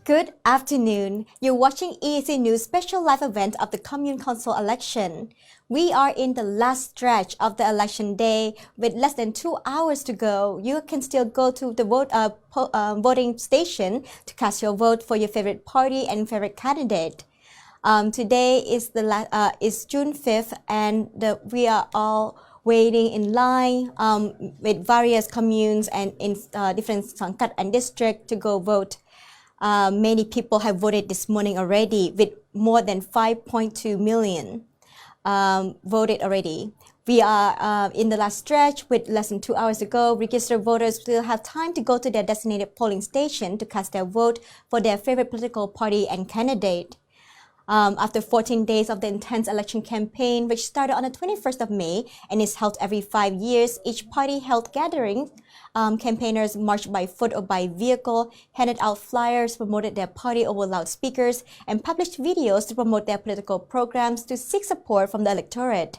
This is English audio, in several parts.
Good afternoon. You're watching EAC News special live event of the Commune Council election. We are in the last stretch of the election day with less than 2 hours to go. You can still go to the voting station to cast your vote for your favorite party and favorite candidate. Today is June 5th, and we are all waiting in line with various communes and in different Sangkat and district to go vote. Many people have voted this morning already, with more than 5.2 million voted already. We are in the last stretch with less than 2 hours to go. Registered voters still have time to go to their designated polling station to cast their vote for their favorite political party and candidate. After 14 days of the intense election campaign, which started on the 21st of May and is held every 5 years, each party held gatherings. Campaigners marched by foot or by vehicle, handed out flyers, promoted their party over loudspeakers, and published videos to promote their political programs to seek support from the electorate.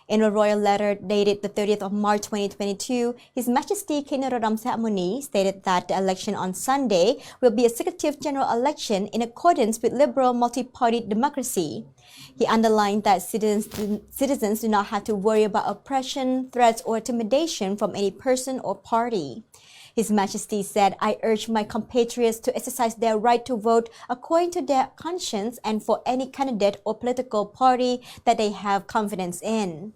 In a royal letter dated the 30th of March 2022, His Majesty King Norodom Sihamoni stated that the election on Sunday will be a secretive general election in accordance with liberal multi-party democracy. He underlined that citizens do not have to worry about oppression, threats, or intimidation from any person or party. His Majesty said, "I urge my compatriots to exercise their right to vote according to their conscience and for any candidate or political party that they have confidence in."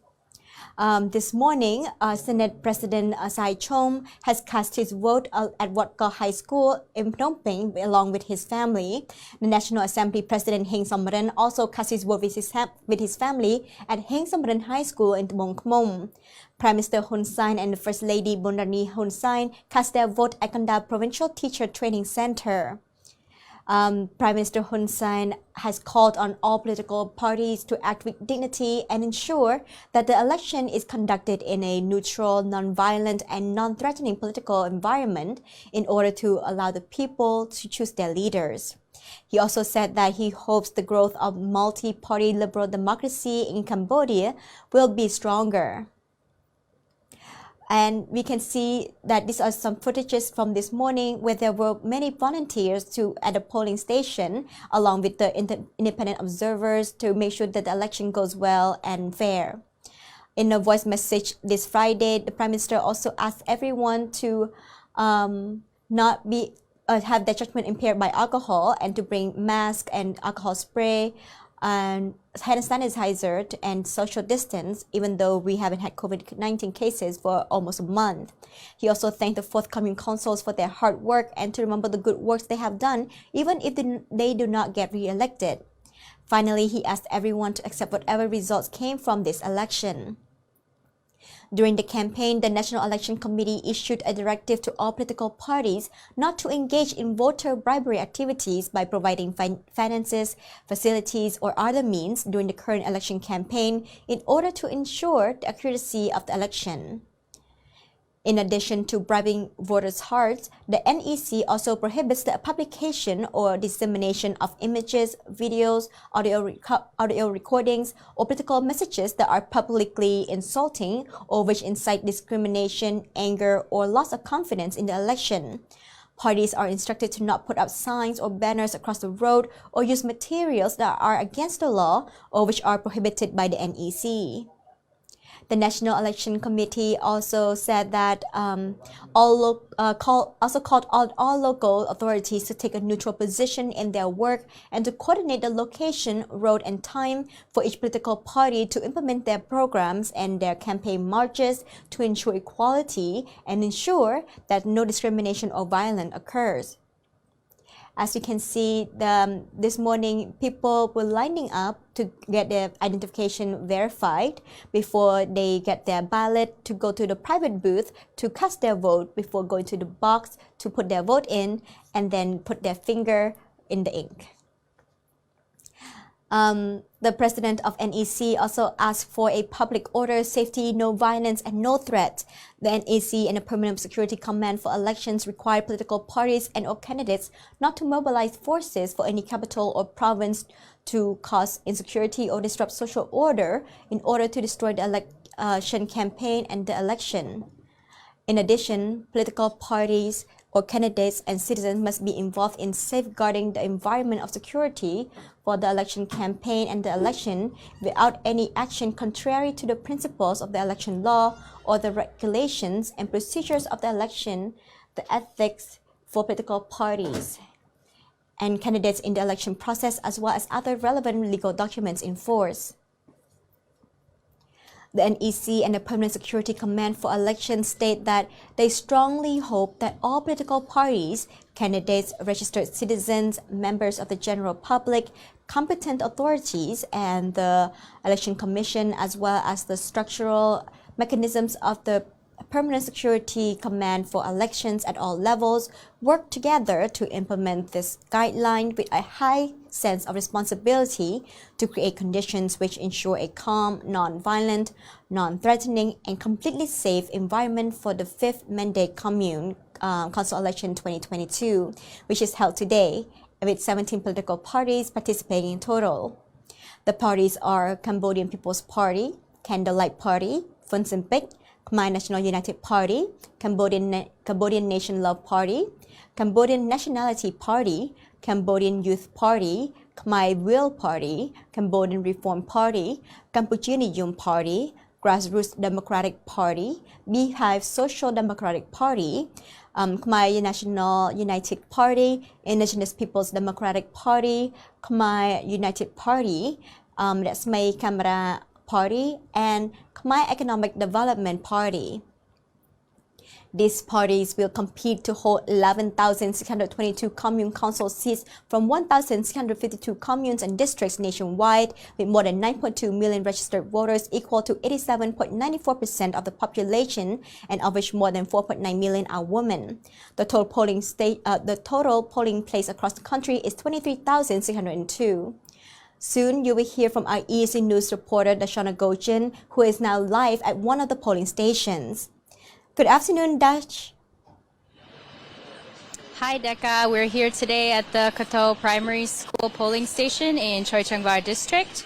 This morning, Senate President Sai Chom has cast his vote at Wat Kaw High School in Phnom Penh along with his family. The National Assembly President Heng Somrin also cast his vote with his family at Heng Somrin High School in Tmong Khmom. Prime Minister Hun Sen and the First Lady Bondani Hun Sen cast their vote at Kanda Provincial Teacher Training Center. Prime Minister Hun Sen has called on all political parties to act with dignity and ensure that the election is conducted in a neutral, non-violent, and non-threatening political environment in order to allow the people to choose their leaders. He also said that he hopes the growth of multi-party liberal democracy in Cambodia will be stronger. And we can see that these are some footages from this morning where there were many volunteers at the polling station along with the independent observers to make sure that the election goes well and fair. In a voice message this Friday, the Prime Minister also asked everyone to not have their judgment impaired by alcohol and to bring mask and alcohol spray and hand sanitizer and social distance, even though we haven't had COVID-19 cases for almost a month. He also thanked the forthcoming councils for their hard work and to remember the good works they have done, even if they do not get re-elected. Finally, he asked everyone to accept whatever results came from this election. During the campaign, the National Election Committee issued a directive to all political parties not to engage in voter bribery activities by providing finances, facilities, or other means during the current election campaign in order to ensure the accuracy of the election. In addition to bribing voters' hearts, the NEC also prohibits the publication or dissemination of images, videos, audio recordings, or political messages that are publicly insulting or which incite discrimination, anger, or loss of confidence in the election. Parties are instructed to not put up signs or banners across the road or use materials that are against the law or which are prohibited by the NEC. The National Election Committee also said that called on all local authorities to take a neutral position in their work and to coordinate the location, road, and time for each political party to implement their programs and their campaign marches to ensure equality and ensure that no discrimination or violence occurs. As you can see, this morning, people were lining up to get their identification verified before they get their ballot, to go to the private booth to cast their vote before going to the box to put their vote in and then put their finger in the ink. The president of NEC also asked for a public order, safety, no violence, and no threat. The NEC and the Permanent Security Command for Elections require political parties and or candidates not to mobilize forces for any capital or province to cause insecurity or disrupt social order in order to destroy the election campaign and the election. In addition, political parties All candidates and citizens must be involved in safeguarding the environment of security for the election campaign and the election without any action contrary to the principles of the election law or the regulations and procedures of the election, the ethics for political parties and candidates in the election process, as well as other relevant legal documents in force. The NEC and the Permanent Security Command for Elections state that they strongly hope that all political parties, candidates, registered citizens, members of the general public, competent authorities, and the Election Commission, as well as the structural mechanisms of the Permanent Security Command for Elections at all levels work together to implement this guideline with a high sense of responsibility to create conditions which ensure a calm, non-violent, non-threatening, and completely safe environment for the 5th Mandate Commune Council Election 2022, which is held today, with 17 political parties participating in total. The parties are Cambodian People's Party, Candlelight Party, Funsimpik, Khmer National United Party, Cambodian Nation Love Party, Cambodian Nationality Party, Cambodian Youth Party, Khmer Will Party, Cambodian Reform Party, Campuchia Niyum Party, Grassroots Democratic Party, Beehive Social Democratic Party, Khmer National United Party, Indigenous Peoples Democratic Party, Khmer United Party, that's May Camera Party, and Khmer Economic Development Party. These parties will compete to hold 11,622 commune council seats from 1,652 communes and districts nationwide, with more than 9.2 million registered voters, equal to 87.94% of the population, and of which more than 4.9 million are women. The total polling place across the country is 23,602. Soon, you will hear from our EAC News reporter, Dashana Gojin, who is now live at one of the polling stations. Good afternoon, Dash. Hi, Decca. We're here today at the Kato Primary School polling station in Choi Changwar District.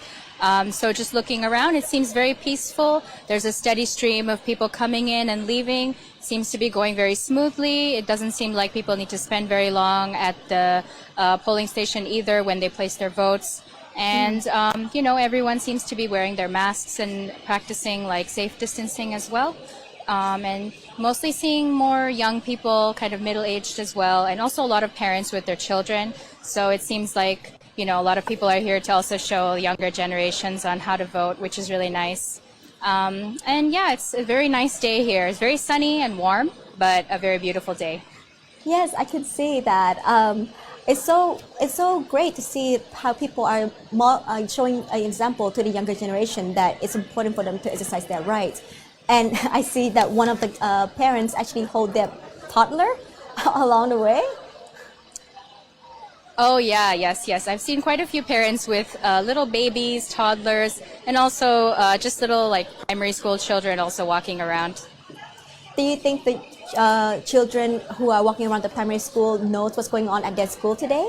So just looking around, it seems very peaceful. There's a steady stream of people coming in and leaving. It seems to be going very smoothly. It doesn't seem like people need to spend very long at the polling station either when they place their votes. And, everyone seems to be wearing their masks and practicing like safe distancing as well. And mostly seeing more young people, kind of middle-aged as well, and also a lot of parents with their children. So it seems like, a lot of people are here to also show younger generations on how to vote, which is really nice. And yeah, it's a very nice day here. It's very sunny and warm, but a very beautiful day. Yes, I can see that. It's so great to see how people are showing an example to the younger generation that it's important for them to exercise their rights. And I see that one of the parents actually hold their toddler along the way. Oh yeah, yes. I've seen quite a few parents with little babies, toddlers, and also just little like primary school children also walking around. Do you think the children who are walking around the primary school knows what's going on at their school today?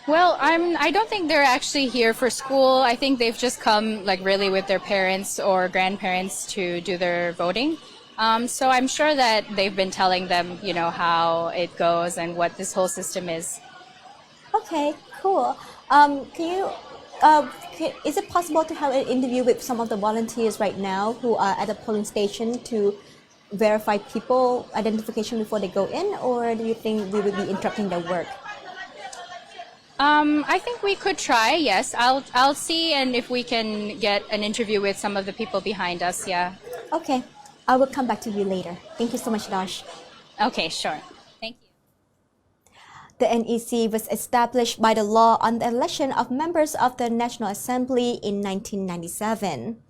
Well, I don't think they're actually here for school. I think they've just come like really with their parents or grandparents to do their voting. So I'm sure that they've been telling them, how it goes and what this whole system is. Okay, cool. Is it possible to have an interview with some of the volunteers right now who are at the polling station to verify people identification before they go in, or do you think we would be interrupting their work? I think we could try. Yes, I'll see, and if we can get an interview with some of the people behind us. Yeah. Okay, I will come back to you later. Thank you so much, Dash. Okay, sure. Thank you. The NEC was established by the law on the election of members of the National Assembly in 1997.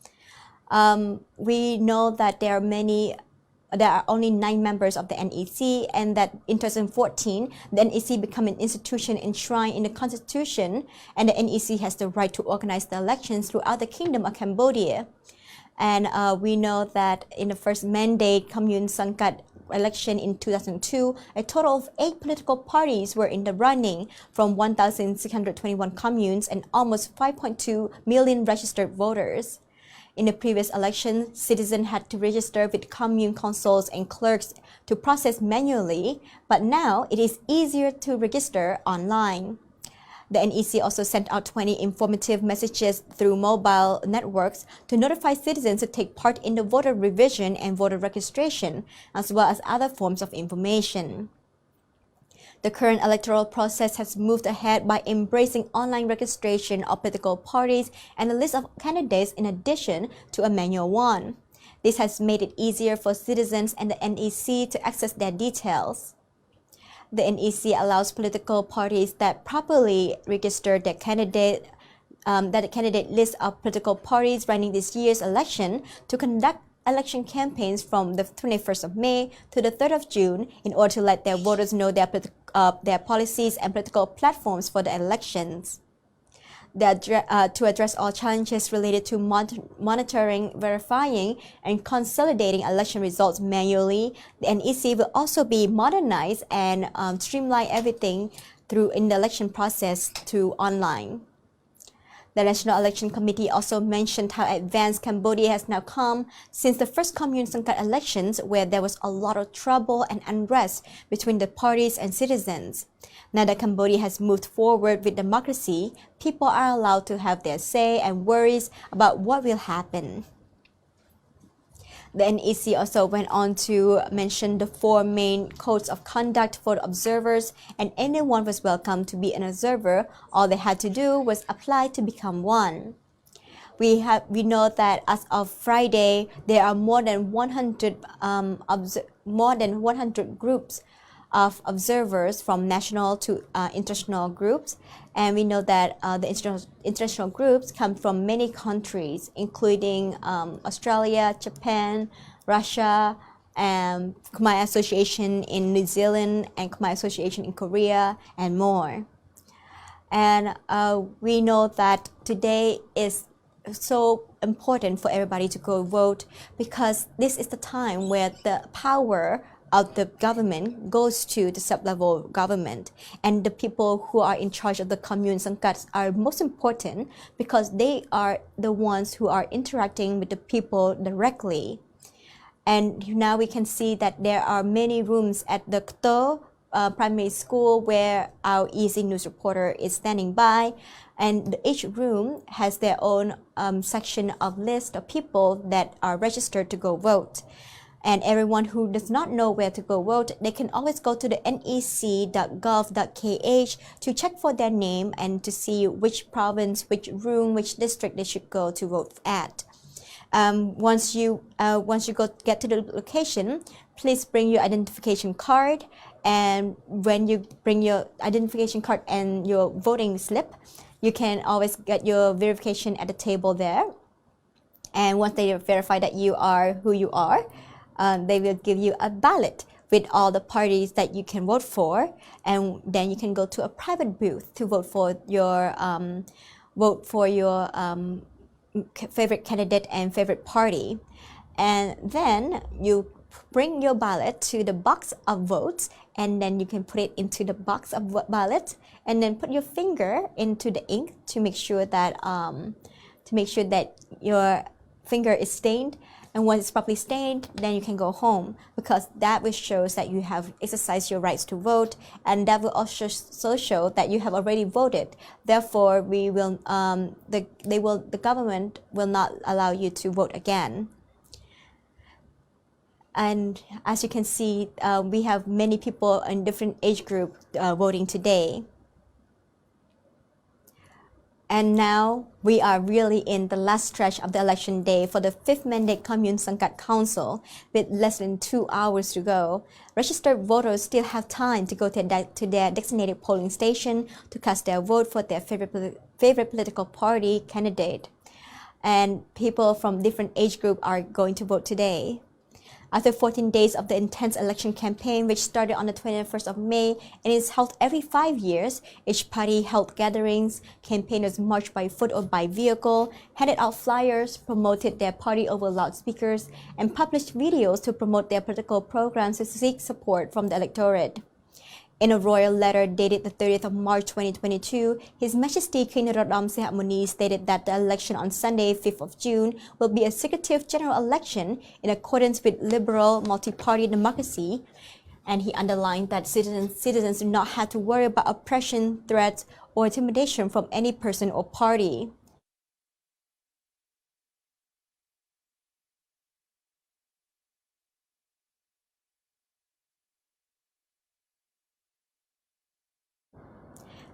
We know that there are only 9 members of the NEC, and that in 2014, the NEC became an institution enshrined in the Constitution, and the NEC has the right to organize the elections throughout the Kingdom of Cambodia. And we know that in the first mandate Commune Sangkat election in 2002, a total of 8 political parties were in the running from 1,621 communes and almost 5.2 million registered voters. In the previous election, citizens had to register with commune consuls and clerks to process manually, but now it is easier to register online. The NEC also sent out 20 informative messages through mobile networks to notify citizens to take part in the voter revision and voter registration, as well as other forms of information. The current electoral process has moved ahead by embracing online registration of political parties and a list of candidates in addition to a manual one. This has made it easier for citizens and the NEC to access their details. The NEC allows political parties that properly register their candidate list of political parties running this year's election to conduct election campaigns from the 21st of May to the 3rd of June in order to let their voters know their policies and political platforms for the elections. To address all challenges related to monitoring, verifying, and consolidating election results manually, the NEC will also be modernized and streamline everything in the election process to online. The National Election Committee also mentioned how advanced Cambodia has now come since the first Commune Sangkat elections, where there was a lot of trouble and unrest between the parties and citizens. Now that Cambodia has moved forward with democracy, people are allowed to have their say and worries about what will happen. The NEC also went on to mention the 4 main codes of conduct for the observers, and anyone was welcome to be an observer. All they had to do was apply to become one. We know that as of Friday, there are more than 100 groups of observers from national to international groups, and we know that the international groups come from many countries, including Australia, Japan, Russia, and Khmer Association in New Zealand, and Khmer Association in Korea, and more. And we know that today is so important for everybody to go vote, because this is the time where the power of the government goes to the sub-level government, and the people who are in charge of the commune Sangkats are most important because they are the ones who are interacting with the people directly. And now we can see that there are many rooms at the Kto primary school where our EAC News reporter is standing by, and each room has their own section of list of people that are registered to go vote. And everyone who does not know where to go vote, they can always go to the nec.gov.kh to check for their name and to see which province, which room, which district they should go to vote at. Once you get to the location, please bring your identification card. And when you bring your identification card and your voting slip, you can always get your verification at the table there. And once they verify that you are who you are, they will give you a ballot with all the parties that you can vote for, and then you can go to a private booth to vote for your favorite candidate and favorite party. And then you bring your ballot to the box of votes, and then you can put it into the box of ballot, and then put your finger into the ink to make sure that your finger is stained. And once it's properly stained, then you can go home, because that will show that you have exercised your rights to vote, and that will also show that you have already voted. Therefore, the government will not allow you to vote again. And as you can see, we have many people in different age group voting today. And now we are really in the last stretch of the election day for the 5th mandate Commune Sangkat Council, with less than 2 hours to go. Registered voters still have time to go to their designated polling station to cast their vote for their favorite political party candidate. And people from different age groups are going to vote today. After 14 days of the intense election campaign, which started on the 21st of May and is held every 5 years, each party held gatherings, campaigners marched by foot or by vehicle, handed out flyers, promoted their party over loudspeakers, and published videos to promote their political programs to seek support from the electorate. In a royal letter dated the 30th of March 2022, His Majesty King Norodom Sihamoni stated that the election on Sunday, 5th of June, will be a secretive general election in accordance with liberal multi-party democracy, and he underlined that citizens do not have to worry about oppression, threats, or intimidation from any person or party.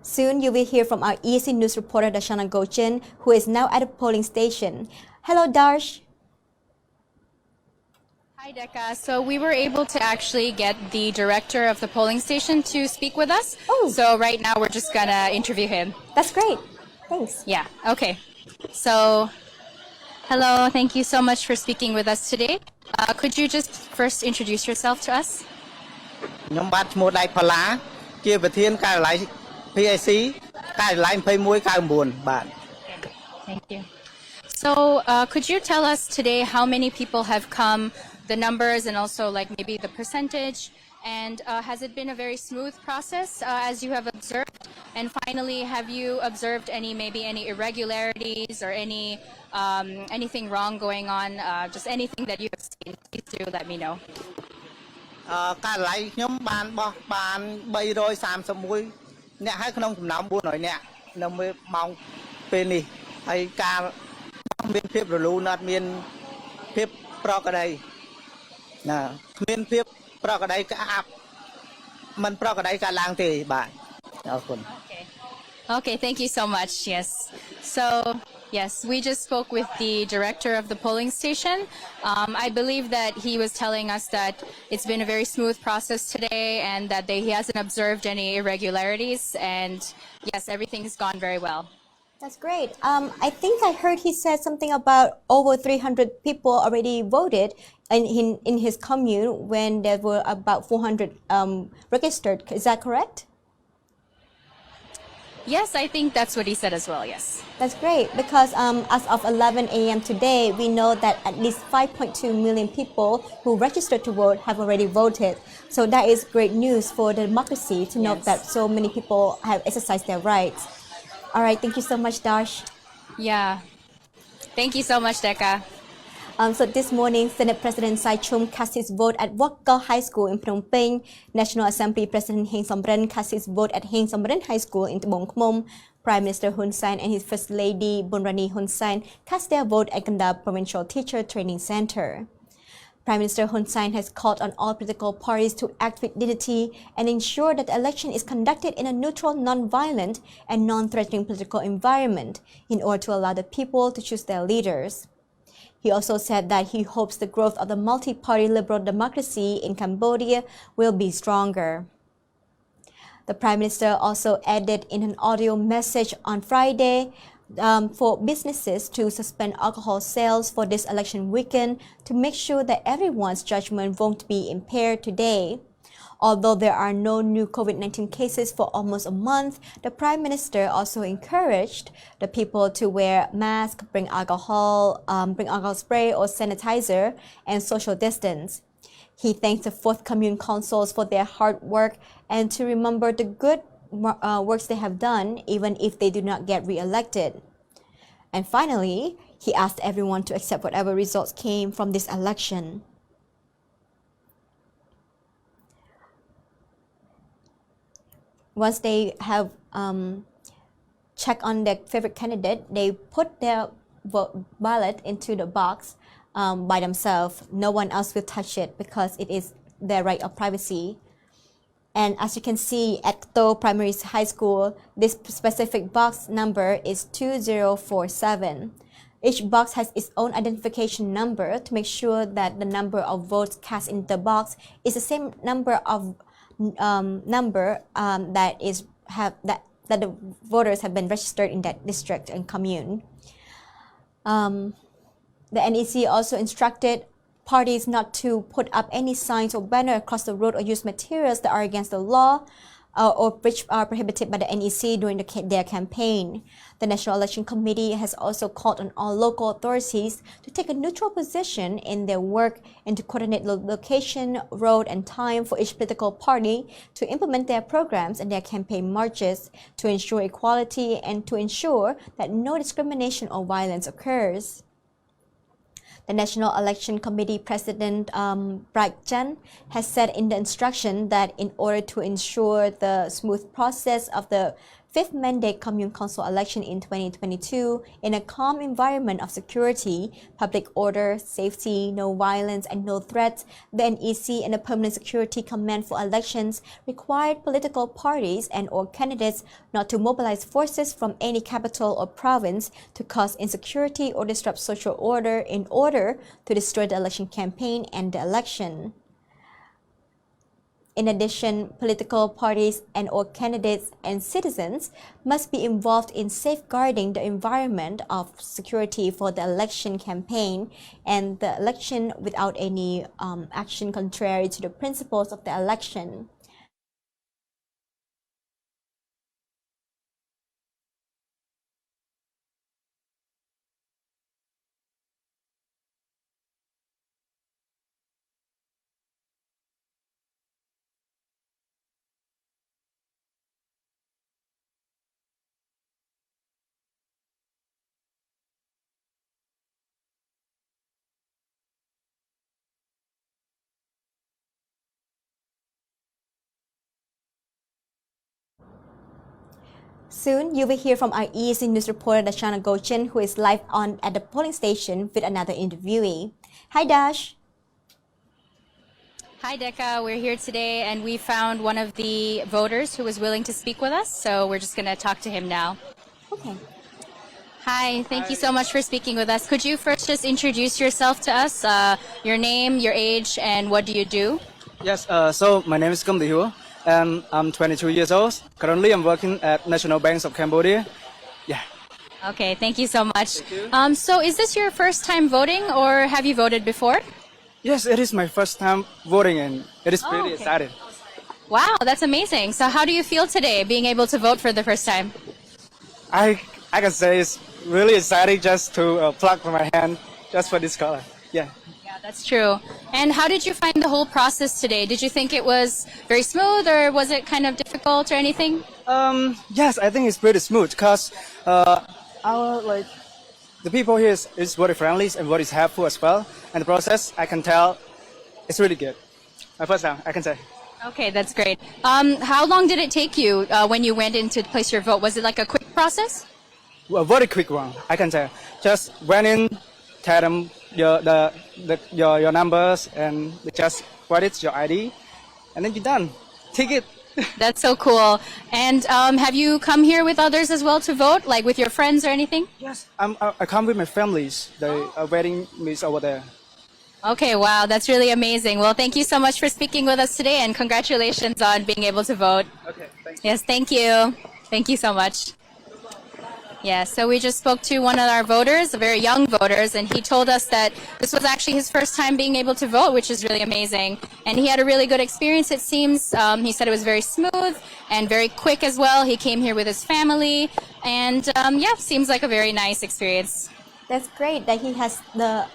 Soon you will hear from our EAC News reporter Darshana Gochin, who is now at a polling station. Hello, Darsh. Hi, Decca. So we were able to actually get the director of the polling station to speak with us. Oh. So right now we're just gonna interview him. That's great. Thanks. Yeah, okay. So, hello, thank you so much for speaking with us today. Could you just first introduce yourself to us?ខ្ញុំបាទឈ្មោះដៃផល្លាជាប្រធានការិយាល័យ PAC ការិយាល័យ2199បាទ Thank you. So, could you tell us today how many people have come, the numbers, and also like maybe the percentage? And has it been a very smooth process as you have observed? And finally, have you observed maybe any irregularities or anything wrong going on? Just anything that you have seen, please do let me know. ការិយាល័យខ្ញុំបានបោះបាន331អ្នកហើយក្នុងចំណោម400អ្នកនៅម៉ោងពេលនេះហើយការមានភាពរលូនអត់មានភាពប្រក្រតីណាគ្មានភាពប្រក្រតីក្អាប់មិនប្រក្រតីកើតឡើងទេបាទអរគុណ Okay, thank you so much. Yes. So, yes, we just spoke with the director of the polling station. I believe that he was telling us that it's been a very smooth process today and that he hasn't observed any irregularities. And yes, everything has gone very well. That's great. I think I heard he said something about over 300 people already voted in his commune when there were about 400 registered. Is that correct? Yes, I think that's what he said as well, yes. That's great because as of 11 a.m. today, we know that at least 5.2 million people who registered to vote have already voted. So that is great news for the democracy to know that so many people have exercised their rights. All right, thank you so much, Darsh. Yeah. Thank you so much, Decca. So this morning, Senate President Sai Chum cast his vote at Wakka High School in Phnom Penh. National Assembly President Heng Somrin cast his vote at Heng Somrin High School in Tabong Khmom. Prime Minister Hun Sen and his First Lady Bunrani Hun Sen cast their vote at Kanda Provincial Teacher Training Center. Prime Minister Hun Sen has called on all political parties to act with dignity and ensure that the election is conducted in a neutral, non-violent and non-threatening political environment in order to allow the people to choose their leaders. He also said that he hopes the growth of the multi-party liberal democracy in Cambodia will be stronger. The Prime Minister also added in an audio message on Friday for businesses to suspend alcohol sales for this election weekend to make sure that everyone's judgment won't be impaired today. Although there are no new COVID-19 cases for almost a month, the Prime Minister also encouraged the people to wear masks, bring alcohol spray or sanitizer, and social distance. He thanked the 4th Commune councils for their hard work and to remember the good works they have done, even if they do not get re-elected. And finally, he asked everyone to accept whatever results came from this election. Once they have checked on their favorite candidate, they put their ballot into the box by themselves. No one else will touch it because it is their right of privacy. And as you can see at Kto Primary High School, this specific box number is 2047. Each box has its own identification number to make sure that the number of votes cast in the box is the same number of that the voters have been registered in that district and commune. The NEC also instructed parties not to put up any signs or banner across the road or use materials that are against the law. or which are prohibited by the NEC during their campaign. The National Election Committee has also called on all local authorities to take a neutral position in their work and to coordinate location, road, and time for each political party to implement their programs and their campaign marches to ensure equality and to ensure that no discrimination or violence occurs. The National Election Committee President Bright Chan has said in the instruction that in order to ensure the smooth process of the fifth mandate Commune Council election in 2022 in a calm environment of security, public order, safety, no violence, and no threats, the NEC and the Permanent Security Command for Elections required political parties and or candidates not to mobilize forces from any capital or province to cause insecurity or disrupt social order in order to destroy the election campaign and the election. In addition, political parties and or candidates and citizens must be involved in safeguarding the environment of security for the election campaign and the election without any action contrary to the principles of the election. Soon, you will hear from our EAC News reporter Dashana Gochin, who is live on at the polling station with another interviewee. Hi, Dash. Hi, Decca. We're here today, and we found one of the voters who was willing to speak with us, so we're just going to talk to him now. Okay. Hi, thank you so much for speaking with us. Could you first just introduce yourself to us, your name, your age, and what do you do? Yes, so my name is Cambodia, and I'm 22 years old. Currently, I'm working at National Bank of Cambodia. Yeah. Okay, thank you so much. Thank you. So is this your first time voting, or have you voted before? Yes, it is my first time voting, and it is pretty okay. exciting. Wow, that's amazing. So how do you feel today, being able to vote for the first time? I can say it's really exciting just to plug my hand just for this color. Yeah. Yeah, that's true. And how did you find the whole process today? Did you think it was very smooth, or was it kind of difficult or anything? Yes, I think it's pretty smooth because the people here is very friendly and very helpful as well. And the process, I can tell, it's really good. My first time, I can say. Okay, that's great. How long did it take you when you went in to place your vote? Was it like a quick process? A very quick one, I can tell. Just went in, tell them your numbers, and they just write it, your ID, and then you're done. Take it. That's so cool. And have you come here with others as well to vote, like with your friends or anything? Yes, I come with my families. They are waiting me over there. Okay, wow, that's really amazing. Well, thank you so much for speaking with us today, and congratulations on being able to vote. Okay, thank you. Yes, thank you. Thank you so much. Yeah, so we just spoke to one of our voters, very young voters, and he told us that this was actually his first time being able to vote, which is really amazing. And he had a really good experience, it seems. He said it was very smooth and very quick as well. He came here with his family, and yeah, seems like a very nice experience. That's great that he has the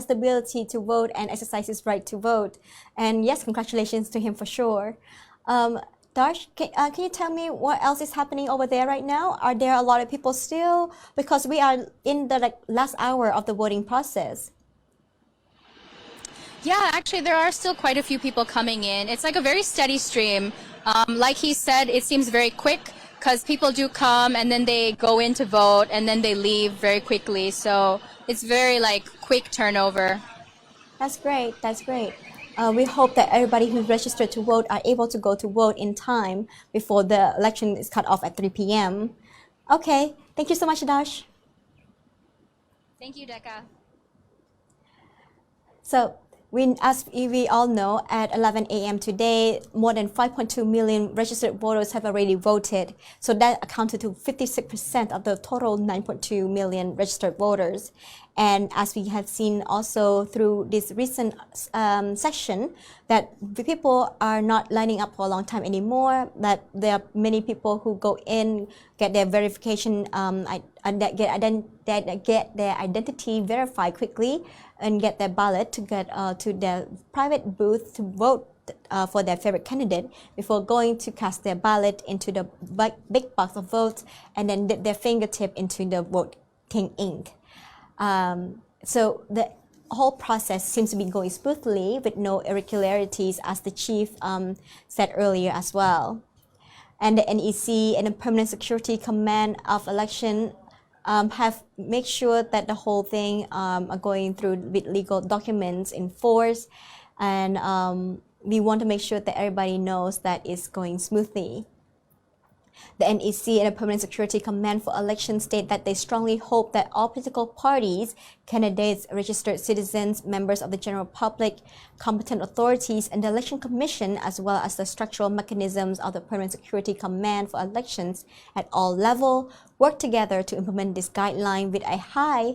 ability to vote and exercise his right to vote. And yes, congratulations to him for sure. Darsh, can you tell me what else is happening over there right now? Are there a lot of people still? Because we are in the last hour of the voting process. Yeah, actually, there are still quite a few people coming in. It's like a very steady stream. Like he said, it seems very quick because people do come and then they go in to vote and then they leave very quickly. So it's very quick turnover. That's great. That's great. We hope that everybody who's registered to vote are able to go to vote in time before the election is cut off at 3 p.m. Okay, thank you so much, Dash. Thank you, Decca. So As we all know, at 11 a.m. today, more than 5.2 million registered voters have already voted. So that accounted to 56% of the total 9.2 million registered voters. And as we have seen also through this recent section, that the people are not lining up for a long time anymore, that there are many people who go in, get their verification, get their identity verified quickly, and get their ballot to get to their private booth to vote for their favorite candidate before going to cast their ballot into the big box of votes and then dip their fingertip into the voting ink. So the whole process seems to be going smoothly with no irregularities, as the chief said earlier as well. And the NEC and the Permanent Security Command of Election have made sure that the whole thing are going through with legal documents in force, and we want to make sure that everybody knows that it's going smoothly. The NEC and the Permanent Security Command for Elections state that they strongly hope that all political parties, candidates, registered citizens, members of the general public, competent authorities, and the Election Commission, as well as the structural mechanisms of the Permanent Security Command for Elections at all levels, work together to implement this guideline with a high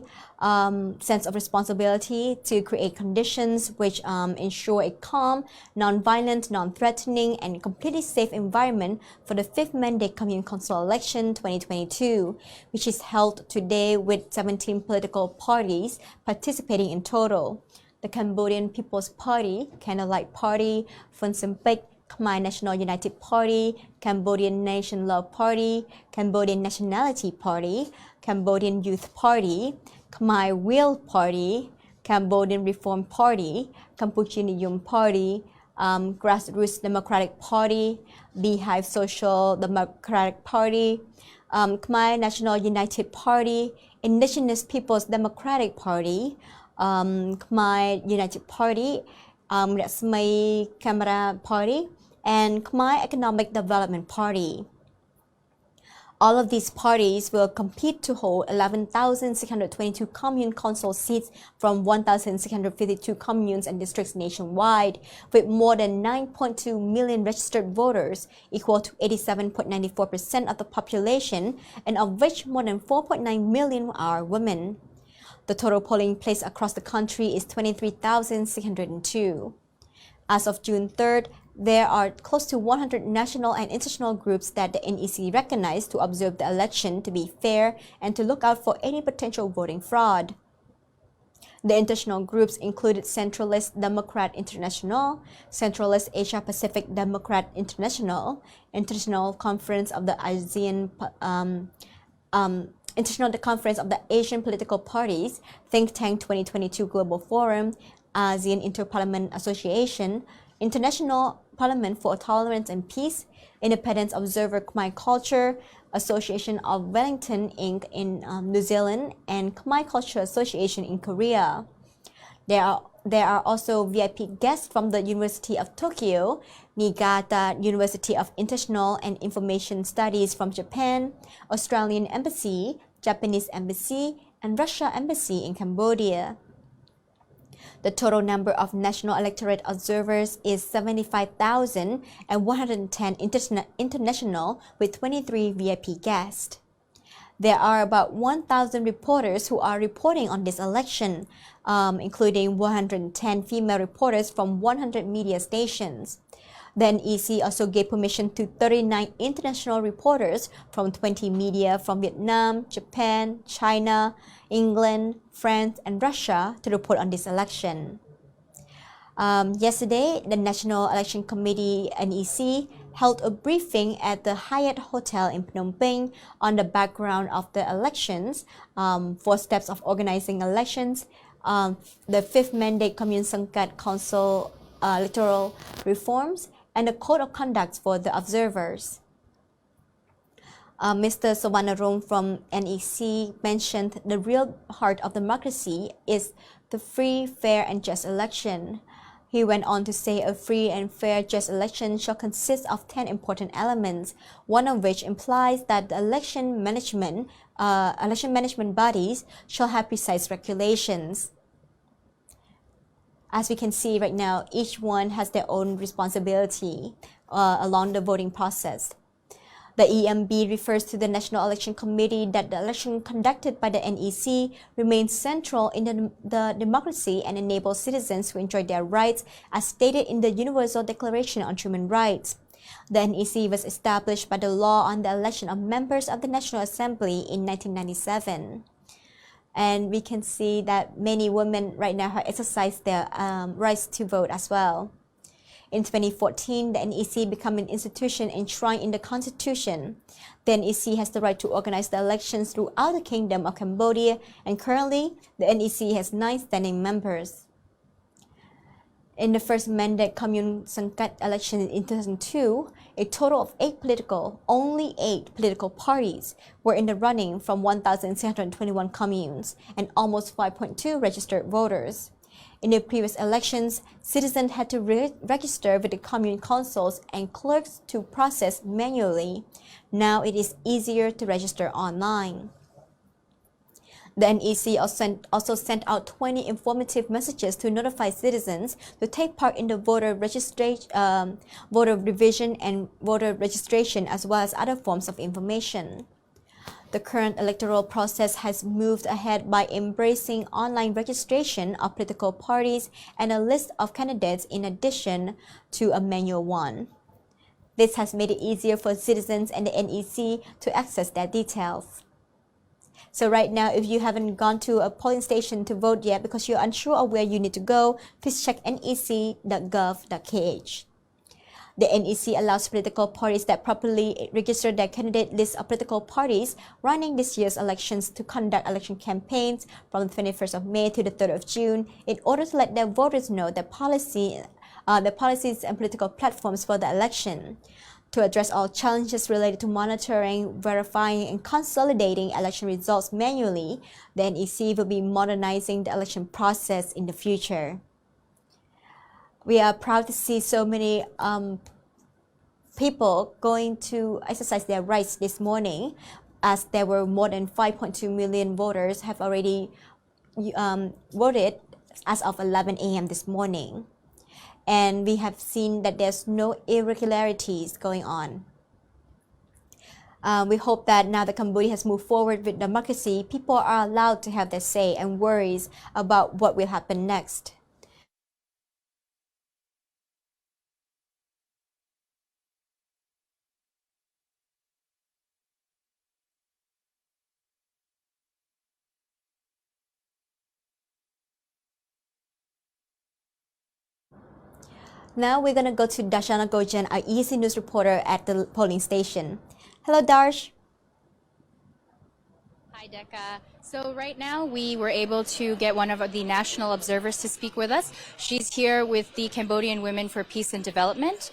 sense of responsibility to create conditions which ensure a calm, non-violent, non-threatening, and completely safe environment for the 5th Mandate Commune Council election 2022, which is held today with 17 political parties participating in total. The Cambodian People's Party, Candlelight Party, Phun Simpek, Khmer National United Party, Cambodian Nation Love Party, Cambodian Nationality Party, Cambodian Youth Party, Khmer Will Party, Cambodian Reform Party, Campuchia Niyum Party, Grassroots Democratic Party, Beehive Social Democratic Party, Khmer National United Party, Indigenous People's Democratic Party, Khmer United Party, Rasmay Camera Party, and Khmer Economic Development Party. All of these parties will compete to hold 11,622 commune council seats from 1,652 communes and districts nationwide, with more than 9.2 million registered voters, equal to 87.94% of the population, and of which more than 4.9 million are women. The total polling place across the country is 23,602. As of June 3rd, there are close to 100 national and international groups that the NEC recognized to observe the election to be fair and to look out for any potential voting fraud. The international groups included Centralist Democrat International, Centralist Asia Pacific Democrat International, International Conference of the Conference of the Asian Political Parties, Think Tank 2022 Global Forum, ASEAN Interparliament Association, International Parliament for Tolerance and Peace, Independence Observer Khmer Culture, Association of Wellington Inc. in New Zealand, and Khmer Culture Association in Korea. There are also VIP guests from the University of Tokyo, Niigata University of International and Information Studies from Japan, Australian Embassy, Japanese Embassy, and Russia Embassy in Cambodia. The total number of national electorate observers is 75,110 international with 23 VIP guests. There are about 1,000 reporters who are reporting on this election, including 110 female reporters from 100 media stations. The NEC also gave permission to 39 international reporters from 20 media from Vietnam, Japan, China, England, France, and Russia to report on this election. Yesterday, the National Election Committee NEC held a briefing at the Hyatt Hotel in Phnom Penh on the background of the elections, 4 steps of organizing elections, the 5th Mandate Commune Sangkat Council electoral reforms, and the code of conduct for the observers. Mr. Sawanarong from NEC mentioned the real heart of democracy is the free, fair, and just election. He went on to say a free and fair just election shall consist of 10 important elements, one of which implies that the election management bodies shall have precise regulations. As we can see right now, each one has their own responsibility along the voting process. The EMB refers to the National Election Committee that the election conducted by the NEC remains central in the democracy and enables citizens to enjoy their rights as stated in the Universal Declaration on Human Rights. The NEC was established by the law on the election of members of the National Assembly in 1997. And we can see that many women right now have exercised their rights to vote as well. In 2014, the NEC became an institution enshrined in the Constitution. The NEC has the right to organize the elections throughout the Kingdom of Cambodia, and currently, the NEC has 9 standing members. In the first mandate Commune Sangkat election in 2002, a total of 8 political parties were in the running from 1,621 communes and almost 5.2 registered voters. In the previous elections, citizens had to register with the commune councils and clerks to process manually. Now it is easier to register online. The NEC also sent out 20 informative messages to notify citizens to take part in the voter revision and voter registration, as well as other forms of information. The current electoral process has moved ahead by embracing online registration of political parties and a list of candidates in addition to a manual one. This has made it easier for citizens and the NEC to access their details. So right now, if you haven't gone to a polling station to vote yet because you're unsure of where you need to go, please check nec.gov.kh. The NEC allows political parties that properly register their candidate list of political parties running this year's elections to conduct election campaigns from the 21st of May to the 3rd of June in order to let their voters know the policies and political platforms for the election. To address all challenges related to monitoring, verifying, and consolidating election results manually, the NEC will be modernizing the election process in the future. We are proud to see so many people going to exercise their rights this morning, as there were more than 5.2 million voters have already voted as of 11 a.m. this morning. And we have seen that there's no irregularities going on. We hope that now that Cambodia has moved forward with democracy, people are allowed to have their say and worries about what will happen next. Now we're going to go to Darshana Gojan, our EAC News reporter at the polling station. Hello, Darsh. Hi, Decca. So right now we were able to get one of the national observers to speak with us. She's here with the Cambodian Women for Peace and Development.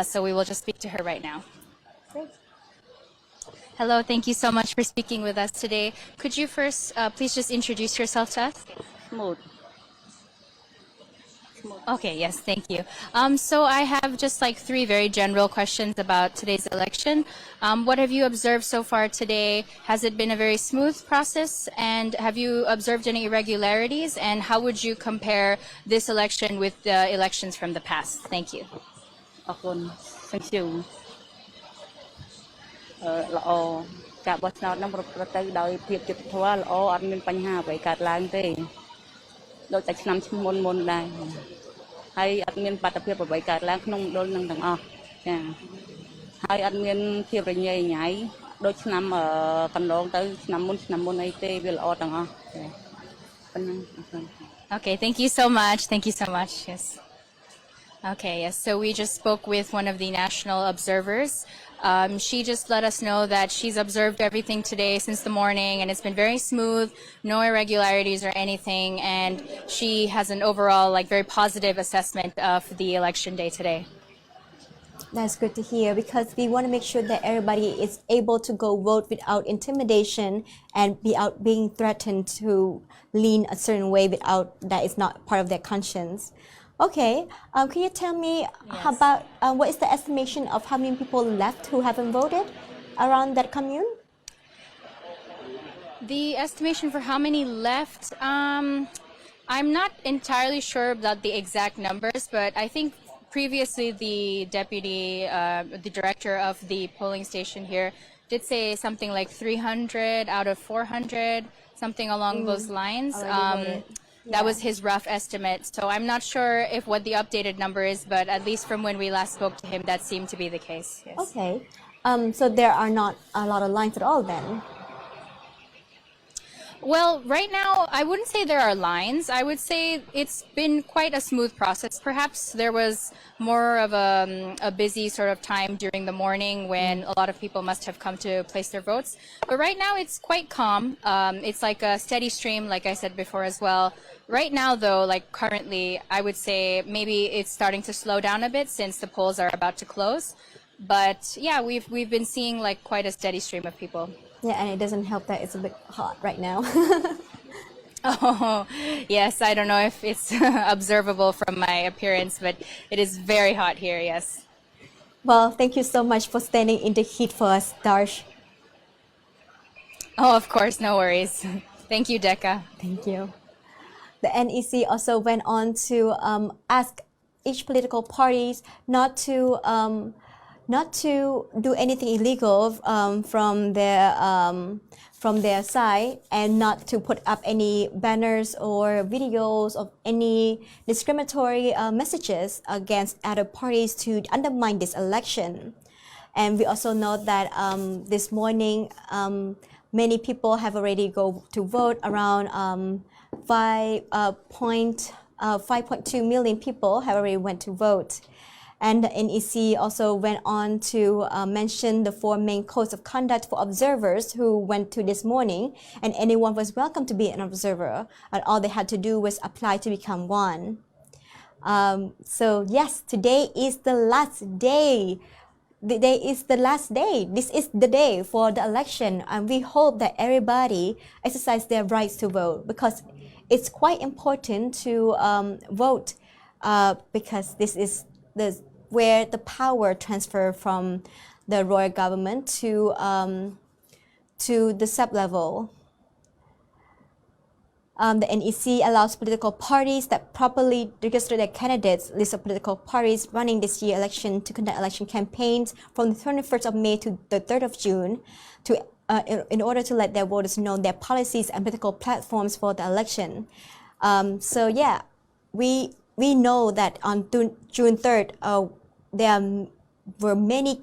So we will just speak to her right now. Great. Hello, thank you so much for speaking with us today. Could you first please just introduce yourself to us? Smooth. Okay, yes, thank you. So I have just like 3 very general questions about today's election. What have you observed so far today? Has it been a very smooth process? And have you observed any irregularities? And how would you compare this election with the elections from the past? Thank you. Thank you. ល្អការបោះឆ្នោតនឹងប្រព្រឹត្តទៅដោយភាពយុត្តិធម៌ល្អអត់មានបញ្ហាអ្វីកើតឡើងទេដូចតែឆ្នាំមុនដែរហើយអត់មានបាតុភិបអ្វីកើតឡើងក្នុងមណ្ឌលនឹងទាំងអស់ចាហើយអត់មានភាពរញ៉េរញ៉ៃដូចឆ្នាំកន្លងទៅឆ្នាំមុនអីទេវាល្អទាំងអស់ចាប៉ុណ្ណឹង Okay, thank you so much. Thank you so much. Yes. Okay, yes. So we just spoke with one of the national observers. She just let us know that she's observed everything today since the morning, and it's been very smooth, no irregularities or anything, and she has an overall very positive assessment of the election day today. That's good to hear, because we want to make sure that everybody is able to go vote without intimidation and without being threatened to lean a certain way without that is not part of their conscience. Okay, can you tell me how about what is the estimation of how many people left who haven't voted around that commune? The estimation for how many left, I'm not entirely sure about the exact numbers, but I think previously the deputy, the director of the polling station here did say something like 300 out of 400, something along those lines. That was his rough estimate. So I'm not sure if what the updated number is, but at least from when we last spoke to him, that seemed to be the case. Yes. Okay. So there are not a lot of lines at all then? Well, right now, I wouldn't say there are lines. I would say it's been quite a smooth process. Perhaps there was more of a busy sort of time during the morning when a lot of people must have come to place their votes. But right now, it's quite calm. It's like a steady stream, like I said before as well. Right now, though, like currently, I would say maybe it's starting to slow down a bit since the polls are about to close. But yeah, we've been seeing like quite a steady stream of people. Yeah, and it doesn't help that it's a bit hot right now. Oh, yes. I don't know if it's observable from my appearance, but it is very hot here, yes. Well, thank you so much for standing in the heat for us, Darsh. Oh, of course, no worries. Thank you, Decca. Thank you. The NEC also went on to ask each political parties not to do anything illegal from their side, and not to put up any banners or videos of any discriminatory messages against other parties to undermine this election. And we also know that this morning many people have already go to vote. Around 5.2 million people have already went to vote. And the NEC also went on to mention the 4 main codes of conduct for observers who went to this morning, and anyone was welcome to be an observer, and all they had to do was apply to become one. So yes, today is the last day. The day is the last day. This is the day for the election, and we hope that everybody exercise their rights to vote, because it's quite important to vote, because this is where the power transfer from the royal government to the sub-level. The NEC allows political parties that properly register their candidates, list of political parties running this year election, to conduct election campaigns from the 21st of May to the 3rd of June to in order to let their voters know their policies and political platforms for the election. So yeah, we know that on June 3rd, there were many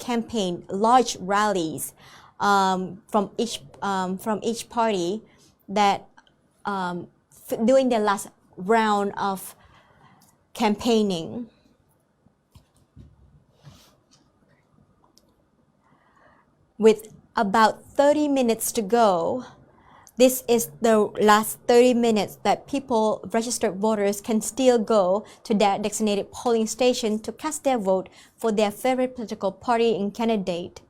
large rallies from each party that doing their last round of campaigning. With about 30 minutes to go, this is the last 30 minutes that people, registered voters, can still go to their designated polling station to cast their vote for their favorite political party and candidate.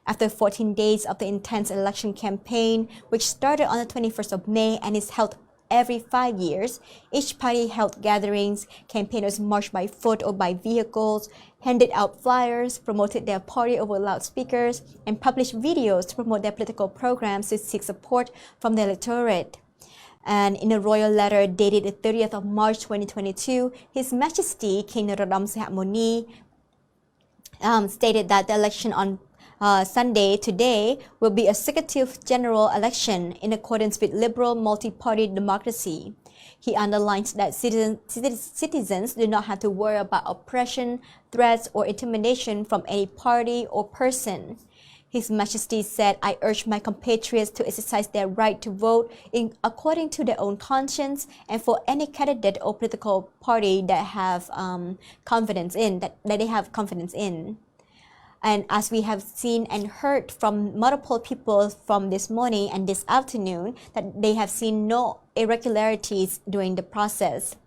After 14 days of the intense election campaign, which started on the 21st of May and is held every 5 years, each party held gatherings, campaigners marched by foot or by vehicles, handed out flyers, promoted their party over loudspeakers, and published videos to promote their political programs to seek support from the electorate. And in a royal letter dated the 30th of March 2022, His Majesty King Norodom Sihamoni stated that the election on Sunday today will be a executive general election in accordance with liberal multi-party democracy. He underlines that citizens do not have to worry about oppression, threats, or intimidation from any party or person. His Majesty said, "I urge my compatriots to exercise their right to vote according to their own conscience, and for any candidate or political party that have confidence in, that they have confidence in." And as we have seen and heard from multiple people from this morning and this afternoon, that they have seen no irregularities during the process.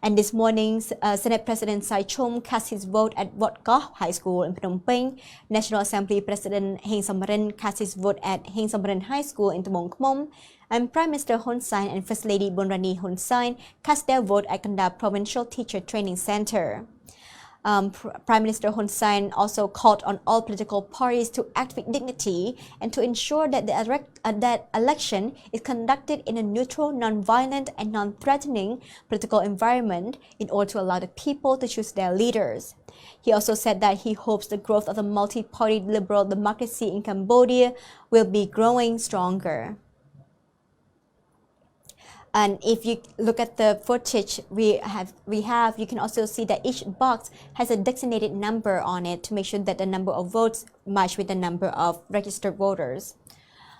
And this morning, Senate President Sai Chum cast his vote at Wat Koh High School in Phnom Penh. National Assembly President Heng Samrin cast his vote at Heng Samrin High School in Tamong Khmom. And Prime Minister Hun Sen and First Lady Bonrani Hun Sen cast their vote at Kanda Provincial Teacher Training Center. Prime Minister Hun Sen also called on all political parties to act with dignity and to ensure that that election is conducted in a neutral, non-violent and non-threatening political environment in order to allow the people to choose their leaders. He also said that he hopes the growth of the multi-party liberal democracy in Cambodia will be growing stronger. And if you look at the footage we have, you can also see that each box has a designated number on it to make sure that the number of votes match with the number of registered voters.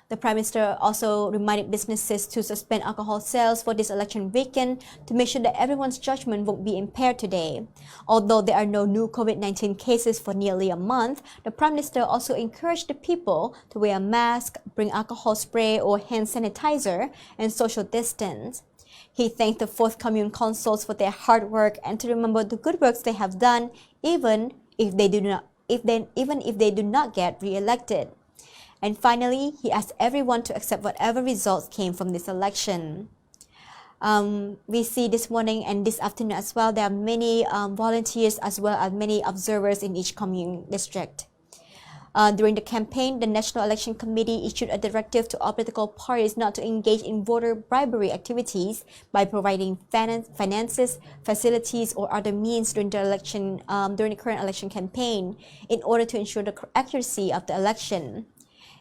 The Prime Minister also reminded businesses to suspend alcohol sales for this election weekend to make sure that everyone's judgment won't be impaired today. Although there are no new COVID-19 cases for nearly a month, the Prime Minister also encouraged the people to wear a mask, bring alcohol spray or hand sanitizer, and social distance. He thanked the fourth Commune consuls for their hard work and to remember the good works they have done, even if they do not get re-elected. And finally, he asked everyone to accept whatever results came from this election. We see this morning and this afternoon as well, there are many volunteers as well as many observers in each commune district. During the campaign, the National Election Committee issued a directive to all political parties not to engage in voter bribery activities by providing finances, facilities, or other means during the current election campaign in order to ensure the accuracy of the election.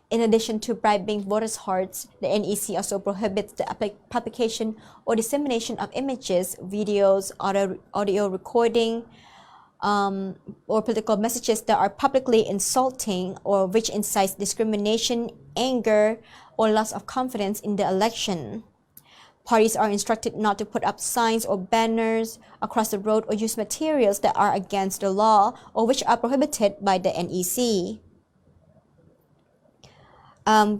In addition to bribing voters' hearts, the NEC also prohibits the publication or dissemination of images, videos, audio recording, or political messages that are publicly insulting or which incites discrimination, anger, or loss of confidence in the election. Parties are instructed not to put up signs or banners across the road or use materials that are against the law or which are prohibited by the NEC.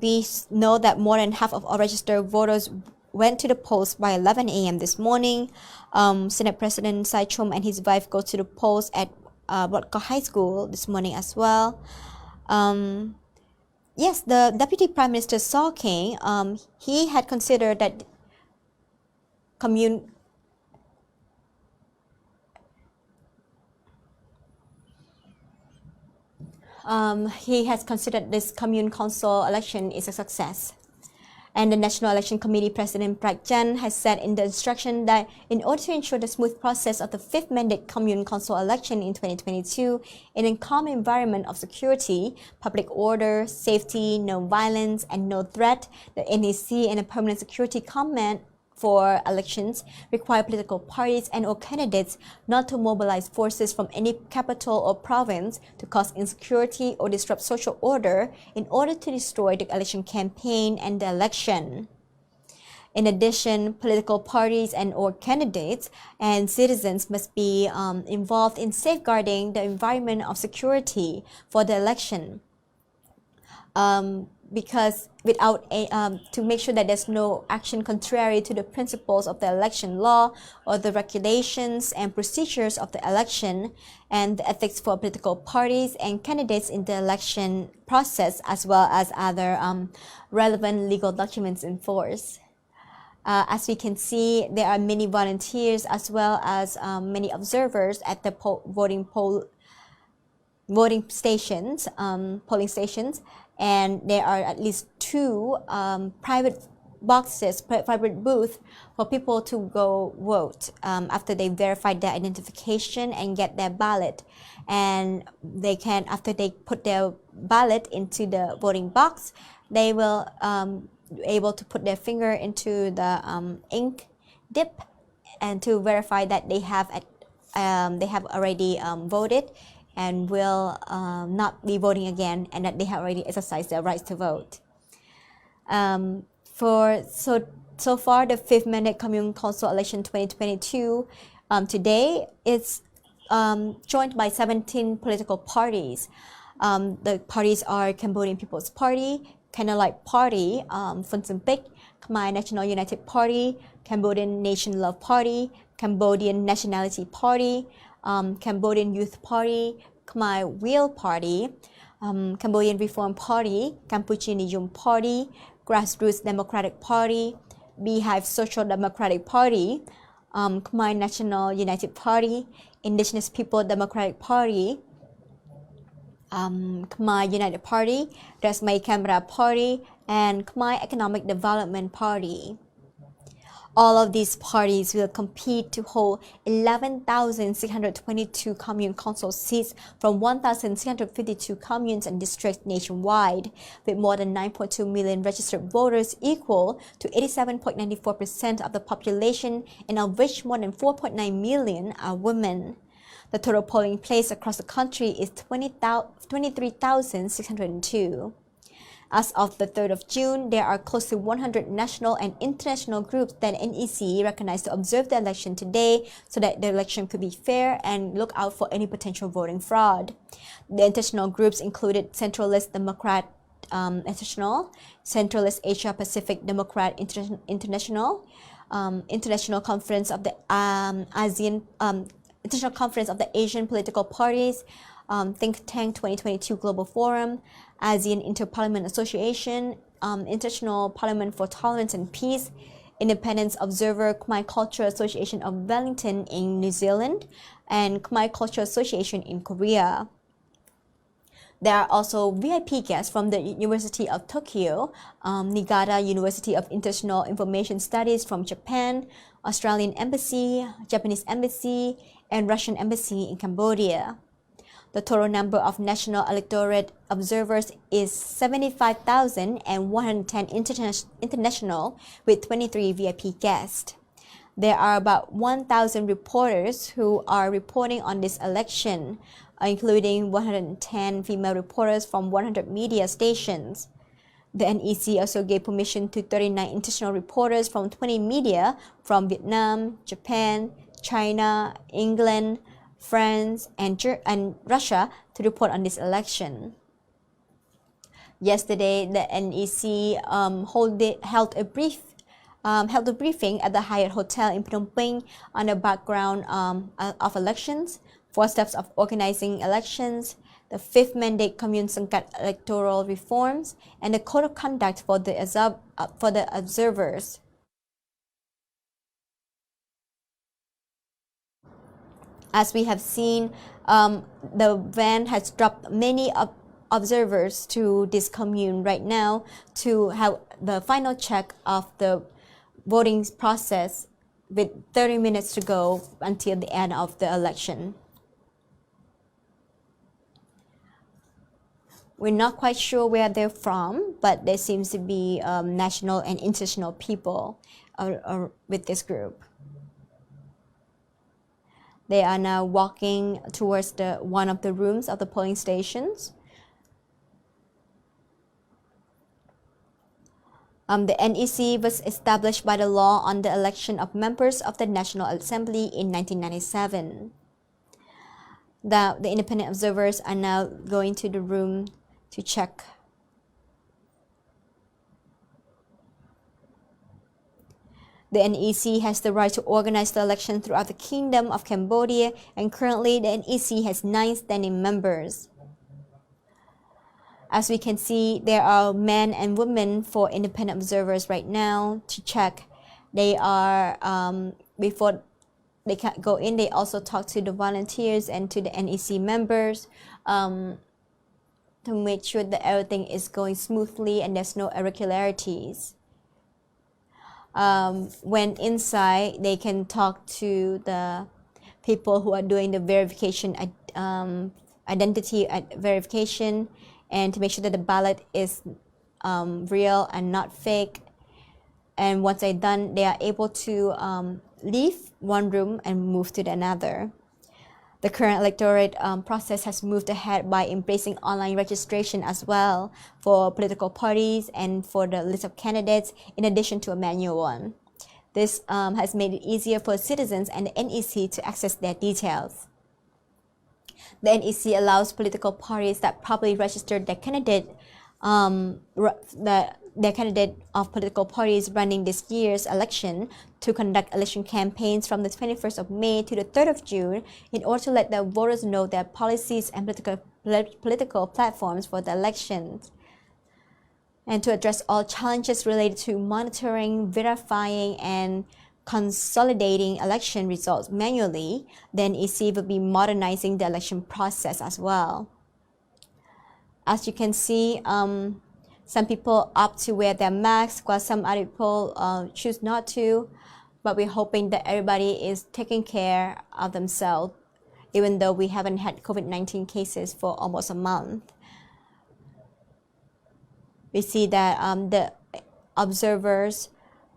We know that more than half of all registered voters went to the polls by 11 a.m. this morning. Senate President Sai Chum and his wife go to the polls at Brodko High School this morning as well. Yes, the Deputy Prime Minister Saw King, he had considered that Commune he has considered this Commune Council election is a success. And the National Election Committee President Prak Chan has said in the instruction that in order to ensure the smooth process of the fifth mandate Commune Council election in 2022 in a calm environment of security, public order, safety, no violence, and no threat, the NEC and the Permanent Security Command for elections require political parties and or candidates not to mobilize forces from any capital or province to cause insecurity or disrupt social order in order to destroy the election campaign and the election. In addition, political parties and or candidates and citizens must be involved in safeguarding the environment of security for the election. Because without to make sure that there's no action contrary to the principles of the election law or the regulations and procedures of the election and the ethics for political parties and candidates in the election process, as well as other relevant legal documents in force. As we can see, there are many volunteers as well as many observers at the polling stations, and there are at least 2 private booths for people to go vote after they verified their identification and get their ballot. And they can, after they put their ballot into the voting box, they will able to put their finger into the ink dip and to verify that they have already voted and will not be voting again, and that they have already exercised their rights to vote. So far, the 5th mandate Commune Council election 2022 today is joined by 17 political parties. The parties are Cambodian People's Party, Candlelight Party, Phuntsempik, Khmer National United Party, Cambodian Nation Love Party, Cambodian Nationality Party, Cambodian Youth Party, Khmer Wheel Party, Cambodian Reform Party, Kampuchea Niyom Party, Grassroots Democratic Party, Beehive Social Democratic Party, Khmer National United Party, Indigenous People Democratic Party, Khmer United Party, Resmay Camera Party, and Khmer Economic Development Party. All of these parties will compete to hold 11,622 commune council seats from 1,652 communes and districts nationwide, with more than 9.2 million registered voters, equal to 87.94% of the population, and of which more than 4.9 million are women. The total polling place across the country is 23,602. As of the 3rd of June, there are close to 100 national and international groups that NEC recognized to observe the election today so that the election could be fair and look out for any potential voting fraud. The international groups included Centralist Democrat International, Centralist Asia Pacific Democrat International, International Conference of the International Conference of the Asian Political Parties, Think Tank 2022 Global Forum, ASEAN Inter-Parliament Association, International Parliament for Tolerance and Peace, Independence Observer Khmer Culture Association of Wellington in New Zealand, and Khmer Culture Association in Korea. There are also VIP guests from the University of Tokyo, Niigata University of International Information Studies from Japan, Australian Embassy, Japanese Embassy, and Russian Embassy in Cambodia. The total number of national electorate observers is 75,110 international, with 23 VIP guests. There are about 1,000 reporters who are reporting on this election, including 110 female reporters from 100 media stations. The NEC also gave permission to 39 international reporters from 20 media from Vietnam, Japan, China, England, France, and Russia to report on this election. Yesterday, the NEC held a briefing at the Hyatt Hotel in Phnom Penh on the background of elections, 4 steps of organizing elections, the 5th mandate Commune Sangkat electoral reforms, and the code of conduct for the observers. As we have seen, the van has dropped many observers to this commune right now to have the final check of the voting process, with 30 minutes to go until the end of the election. We're not quite sure where they're from, but there seems to be national and international people with this group. They are now walking towards one of the rooms of the polling stations. The NEC was established by the law on the election of members of the National Assembly in 1997. The independent observers are now going to the room to check. The NEC has the right to organize the election throughout the Kingdom of Cambodia, and currently the NEC has 9 standing members. As we can see, there are men and women for independent observers right now to check. They are, before they can go in, they also talk to the volunteers and to the NEC members to make sure that everything is going smoothly and there's no irregularities. When inside, they can talk to the people who are doing the verification, identity verification, and to make sure that the ballot is real and not fake. And once they're done, they are able to leave one room and move to another. The current electorate process has moved ahead by embracing online registration as well for political parties and for the list of candidates, in addition to a manual one. This has made it easier for citizens and the NEC to access their details. The NEC allows political parties that properly registered their candidate their candidate of political parties running this year's election to conduct election campaigns from the 21st of May to the 3rd of June in order to let the voters know their policies and political platforms for the elections, and to address all challenges related to monitoring, verifying, and consolidating election results manually, then EC will be modernizing the election process as well. As you can see, some people opt to wear their masks while some other people choose not to, but we're hoping that everybody is taking care of themselves, even though we haven't had COVID-19 cases for almost a month. We see that the observers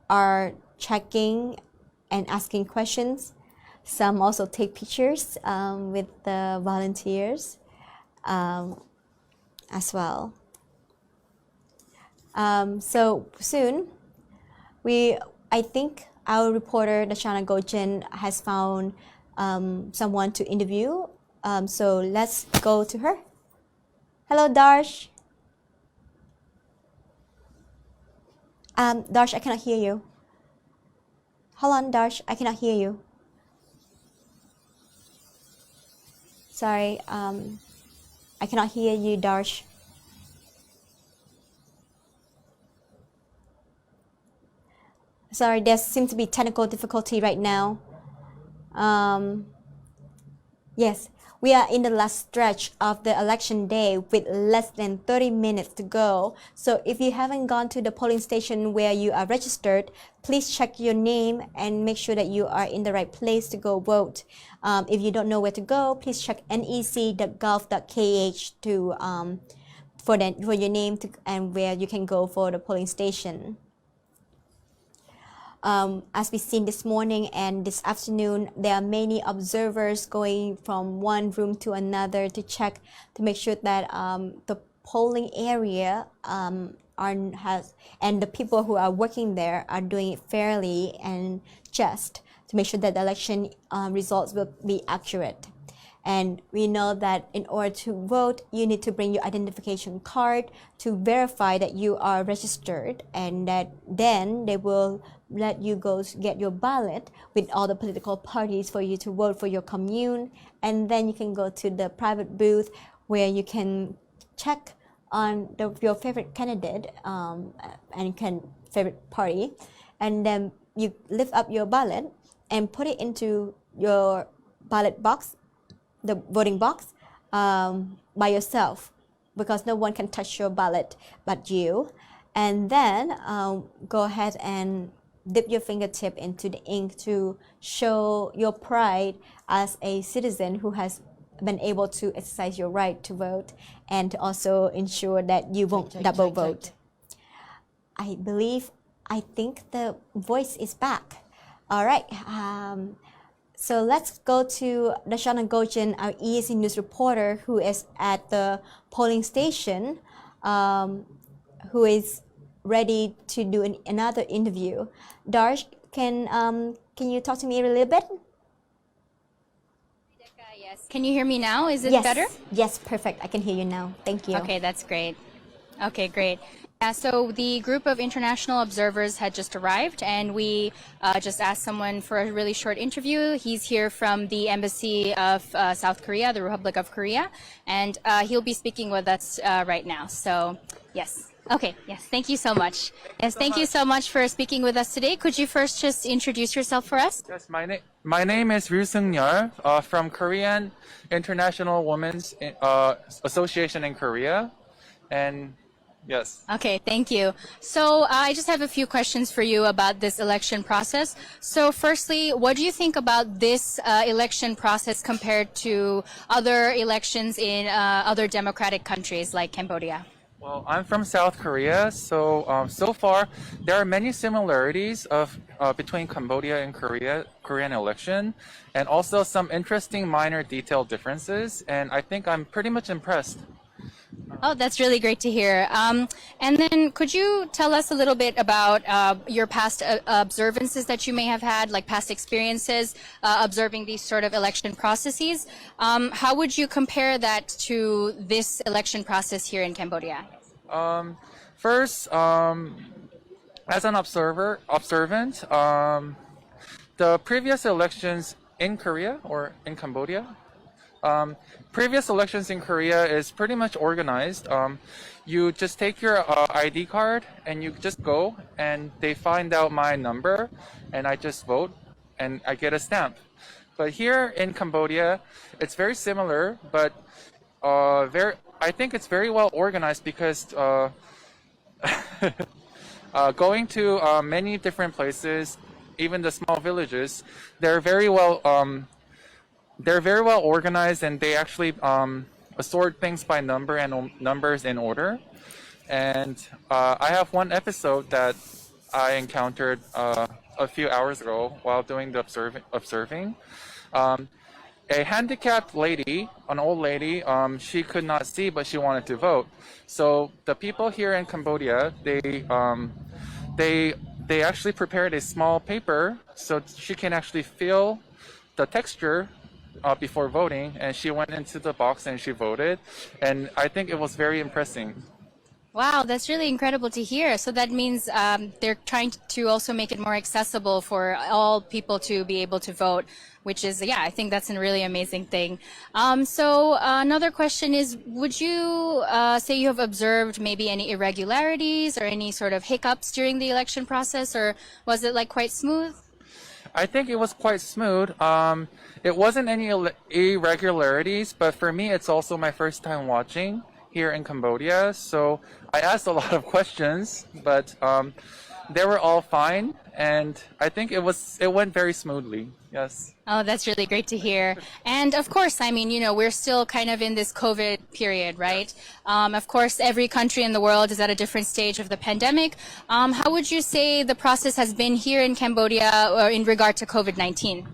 are checking and asking questions. Some also take pictures with the volunteers as well. So soon, I think our reporter Dashana Gojen has found someone to interview. So let's go to her. Hello, Darsh. Darsh, I cannot hear you. Hold on, Darsh, I cannot hear you. Sorry, I cannot hear you, Darsh. Sorry, there seems to be technical difficulty right now. Yes, we are in the last stretch of the election day with less than 30 minutes to go. So if you haven't gone to the polling station where you are registered, please check your name and make sure that you are in the right place to go vote. If you don't know where to go, please check nec.gov.kh to for your name and where you can go for the polling station. As we've seen this morning and this afternoon, there are many observers going from one room to another to check to make sure that the polling area and the people who are working there are doing it fairly and just to make sure that the election results will be accurate. And we know that in order to vote, you need to bring your identification card to verify that you are registered, and that then they will let you go get your ballot with all the political parties for you to vote for your commune. And then you can go to the private booth where you can check on your favorite candidate and favorite party, and then you lift up your ballot and put it into your ballot box, the voting box, by yourself, because no one can touch your ballot but you. And then go ahead and dip your fingertip into the ink to show your pride as a citizen who has been able to exercise your right to vote, and to also ensure that you won't double vote. I think the voice is back. All right. So let's go to Dashana Gojen, our EAC News reporter, who is at the polling station, who is ready to do another interview. Darsh, can you talk to me a little bit? Yes. Can you hear me now? Is it Yes. better? Yes, perfect. I can hear you now. Thank you. Okay, that's great. Okay, great. Yeah, so the group of international observers had just arrived, and we just asked someone for a really short interview. He's here from the Embassy of South Korea, the Republic of Korea, and he'll be speaking with us right now. So, yes. Okay, yes, thank you so much. Yes, thank you so much for speaking with us today. Could you first just introduce yourself for us? Yes, my name is Ryu Seung-yeol from Korean International Women's Association in Korea, and yes. Okay, thank you. So I just have a few questions for you about this election process. So firstly, what do you think about this election process compared to other elections in other democratic countries like Cambodia? Well, I'm from South Korea, so so far there are many similarities between Cambodia and Korean election, and also some interesting minor detail differences, and I think I'm pretty much impressed. Oh, that's really great to hear. And then could you tell us a little bit about your past observances that you may have had, like past experiences observing these sort of election processes? How would you compare that to this election process here in Cambodia? First, as an observant, the previous elections in Korea or in Cambodia, Previous elections in Korea is pretty much organized. You just take your ID card and you just go and they find out my number and I just vote and I get a stamp. But here in Cambodia, it's very similar, but I think it's very well organized because going to many different places, even the small villages, they're very well organized, and they actually sort things by number and numbers in order. And I have one episode that I encountered a few hours ago while doing the observing. A handicapped lady, an old lady, she could not see, but she wanted to vote. So the people here in Cambodia, they actually prepared a small paper so she can actually feel the texture before voting, and she went into the box and she voted, and I think it was very impressive. Wow, that's really incredible to hear. So that means they're trying to also make it more accessible for all people to be able to vote, which is, yeah, I think that's a really amazing thing. So another question is, would you say you have observed maybe any irregularities or any sort of hiccups during the election process, or was it like quite smooth? I think it was quite smooth. It wasn't any irregularities, but for me, it's also my first time watching here in Cambodia. So I asked a lot of questions, but they were all fine. And I think it went very smoothly. Yes. Oh, that's really great to hear. And of course, I mean, you know, we're still kind of in this COVID period, right? Of course, every country in the world is at a different stage of the pandemic. How would you say the process has been here in Cambodia or in regard to COVID-19?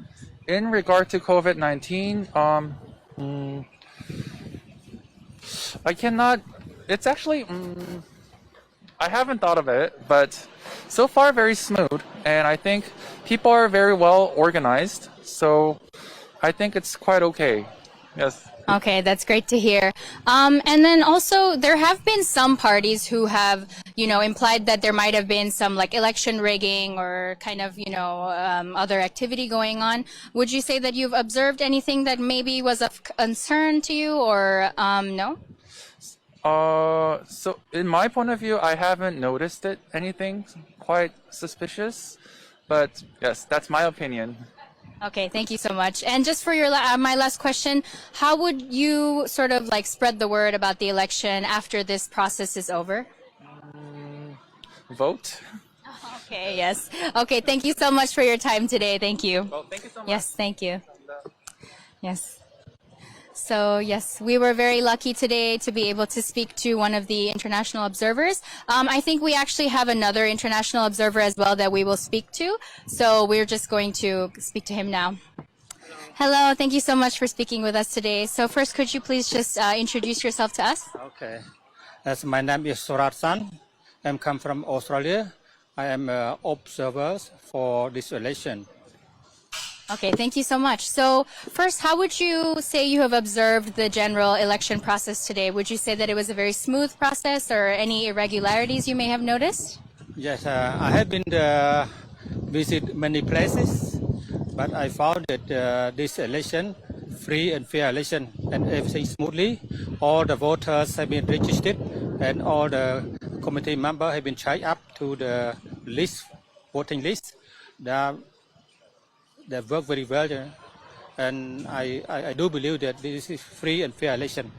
In regard to COVID-19, I cannot, it's actually, I haven't thought of it, but so far very smooth, and I think people are very well organized, so I think it's quite okay. Yes. Okay, that's great to hear. And then also, there have been some parties who have, you know, implied that there might have been some like election rigging or kind of, you know, other activity going on. Would you say that you've observed anything that maybe was of concern to you, or no? So in my point of view, I haven't noticed anything quite suspicious, but yes, that's my opinion. Okay, thank you so much. And just for your my last question, how would you sort of like spread the word about the election after this process is over? Vote. Okay, yes. Okay, thank you so much for your time today. Thank you. Well, thank you so much. Yes, thank you. Yes. So yes, we were very lucky today to be able to speak to one of the international observers. I think we actually have another international observer as well that we will speak to. So we're just going to speak to him now. Hello, thank you so much for speaking with us today. So first, could you please just introduce yourself to us? Okay. My name is Surat San. I come from Australia. I am an observer for this election. Okay, thank you so much. So first, how would you say you have observed the general election process today? Would you say that it was a very smooth process, or any irregularities you may have noticed? Yes, I have been visit many places, but I found that this election, free and fair election, and everything smoothly. All the voters have been registered, and all the committee members have been checked up to the list, voting list. They work very well, and I do believe that this is free and fair election.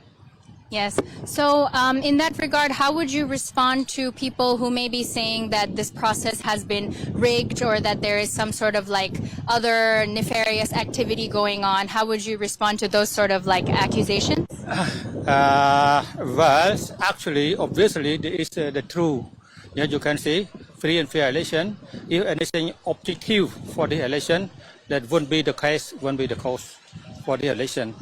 Yes. So in that regard, how would you respond to people who may be saying that this process has been rigged, or that there is some sort of like other nefarious activity going on? How would you respond to those sort of like accusations? Well, actually, obviously, there is the truth. Yeah, you can see free and fair election. If anything objective for the election, that wouldn't be the case, won't be the cause for the election.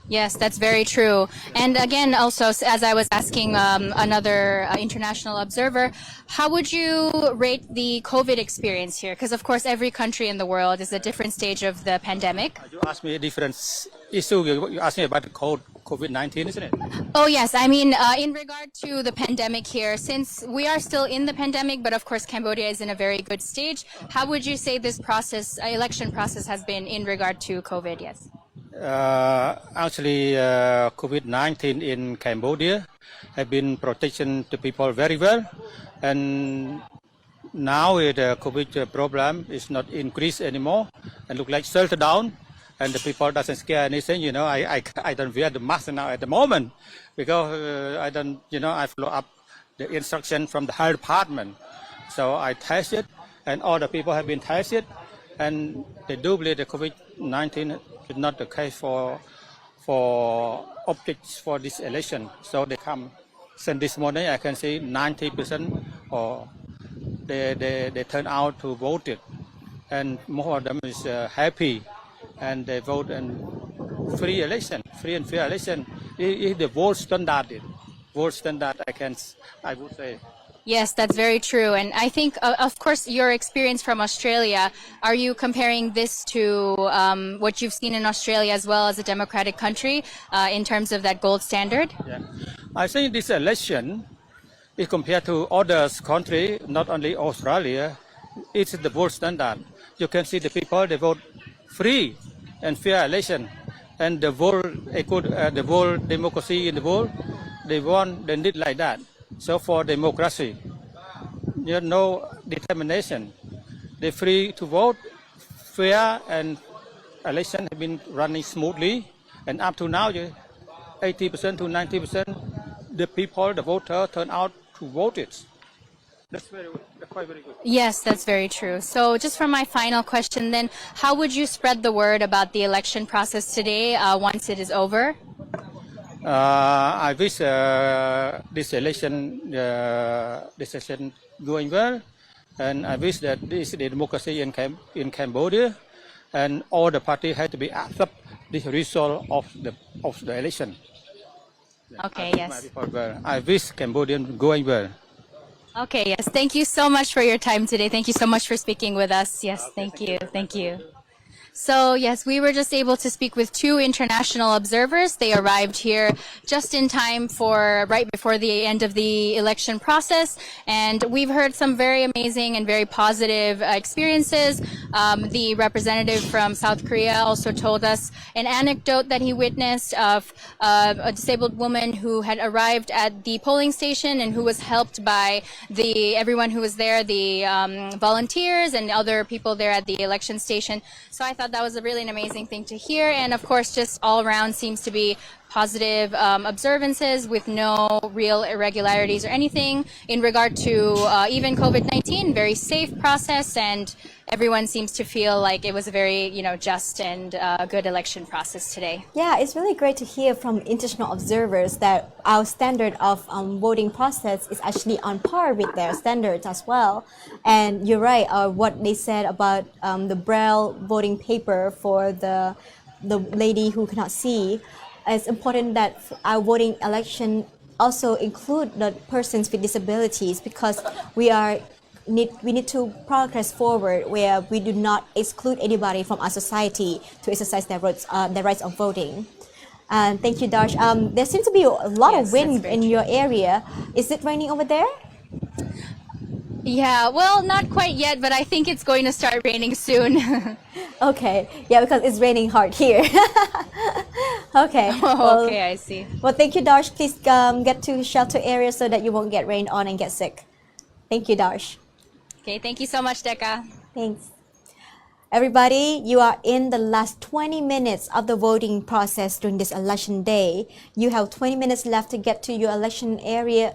Yes, that's very true. And again, also, as I was asking another international observer, how would you rate the COVID experience here? Because, of course, every country in the world is a different stage of the pandemic. You asked me a different issue. You asked me about the COVID-19, isn't it? Oh, yes. I mean, in regard to the pandemic here, since we are still in the pandemic, but of course, Cambodia is in a very good stage, how would you say this process, election process, has been in regard to COVID? Yes. Actually, COVID-19 in Cambodia have been protecting the people very well, and now the COVID problem is not increased anymore and look like settled down, and the people doesn't scare anything. You know, I don't wear the mask now at the moment because I don't, you know, I follow up the instruction from the health department. So I tested, and all the people have been tested, and they do believe the COVID-19 is not the case for optics for this election. So they come. Since this morning, I can see 90% or they turn out to vote it, and more of them is happy, and they vote in free election, free and fair election. It the vote standard, I would say. Yes, that's very true. And I think, of course, your experience from Australia, are you comparing this to what you've seen in Australia as well as a democratic country in terms of that gold standard? Yeah. I think this election, if compared to other countries, not only Australia, it's the gold standard. You can see the people, they vote free and fair election. And the world democracy in the world, they need like that. So for democracy, you know, determination, they're free to vote, fair, and election have been running smoothly. And up to now, 80% to 90%, the people, the voter, turn out to vote it. That's quite very good. Yes, that's very true. So just for my final question then, how would you spread the word about the election process today once it is over? I wish this election going well, and I wish that this is the democracy in Cambodia, and all the parties have to be accept the result of the election. Okay, yes. I wish Cambodian going well. Okay, yes. Thank you so much for your time today. Thank you so much for speaking with us. Yes, thank you. Thank you. So yes, we were just able to speak with two international observers. They arrived here just in time for right before the end of the election process, and we've heard some very amazing and very positive experiences. The representative from South Korea also told us an anecdote that he witnessed of a disabled woman who had arrived at the polling station and who was helped by everyone who was there, the volunteers and other people there at the election station. So I thought that was an amazing thing to hear, and of course just all around seems to be positive observances with no real irregularities or anything in regard to even COVID-19. Very safe process, and everyone seems to feel like it was a very just and good election process today. Yeah, it's really great to hear from international observers that our standard of voting process is actually on par with their standards as well. And you're right, what they said about the Braille voting paper for the lady who cannot see. It's important that our voting election also include the persons with disabilities, because we need to progress forward where we do not exclude anybody from our society to exercise their rights of voting. Thank you, Darsh. There seems to be a lot of wind in your area. Is it raining over there? Yeah, well, not quite yet, but I think it's going to start raining soon. Okay, yeah, because it's raining hard here. Okay. Well, okay, I see. Well, thank you, Darsh. Please get to shelter area so that you won't get rained on and get sick. Thank you, Darsh. Okay, thank you so much, Decca. Thanks. Everybody, you are in the last 20 minutes of the voting process during this election day. You have 20 minutes left to get to your election area,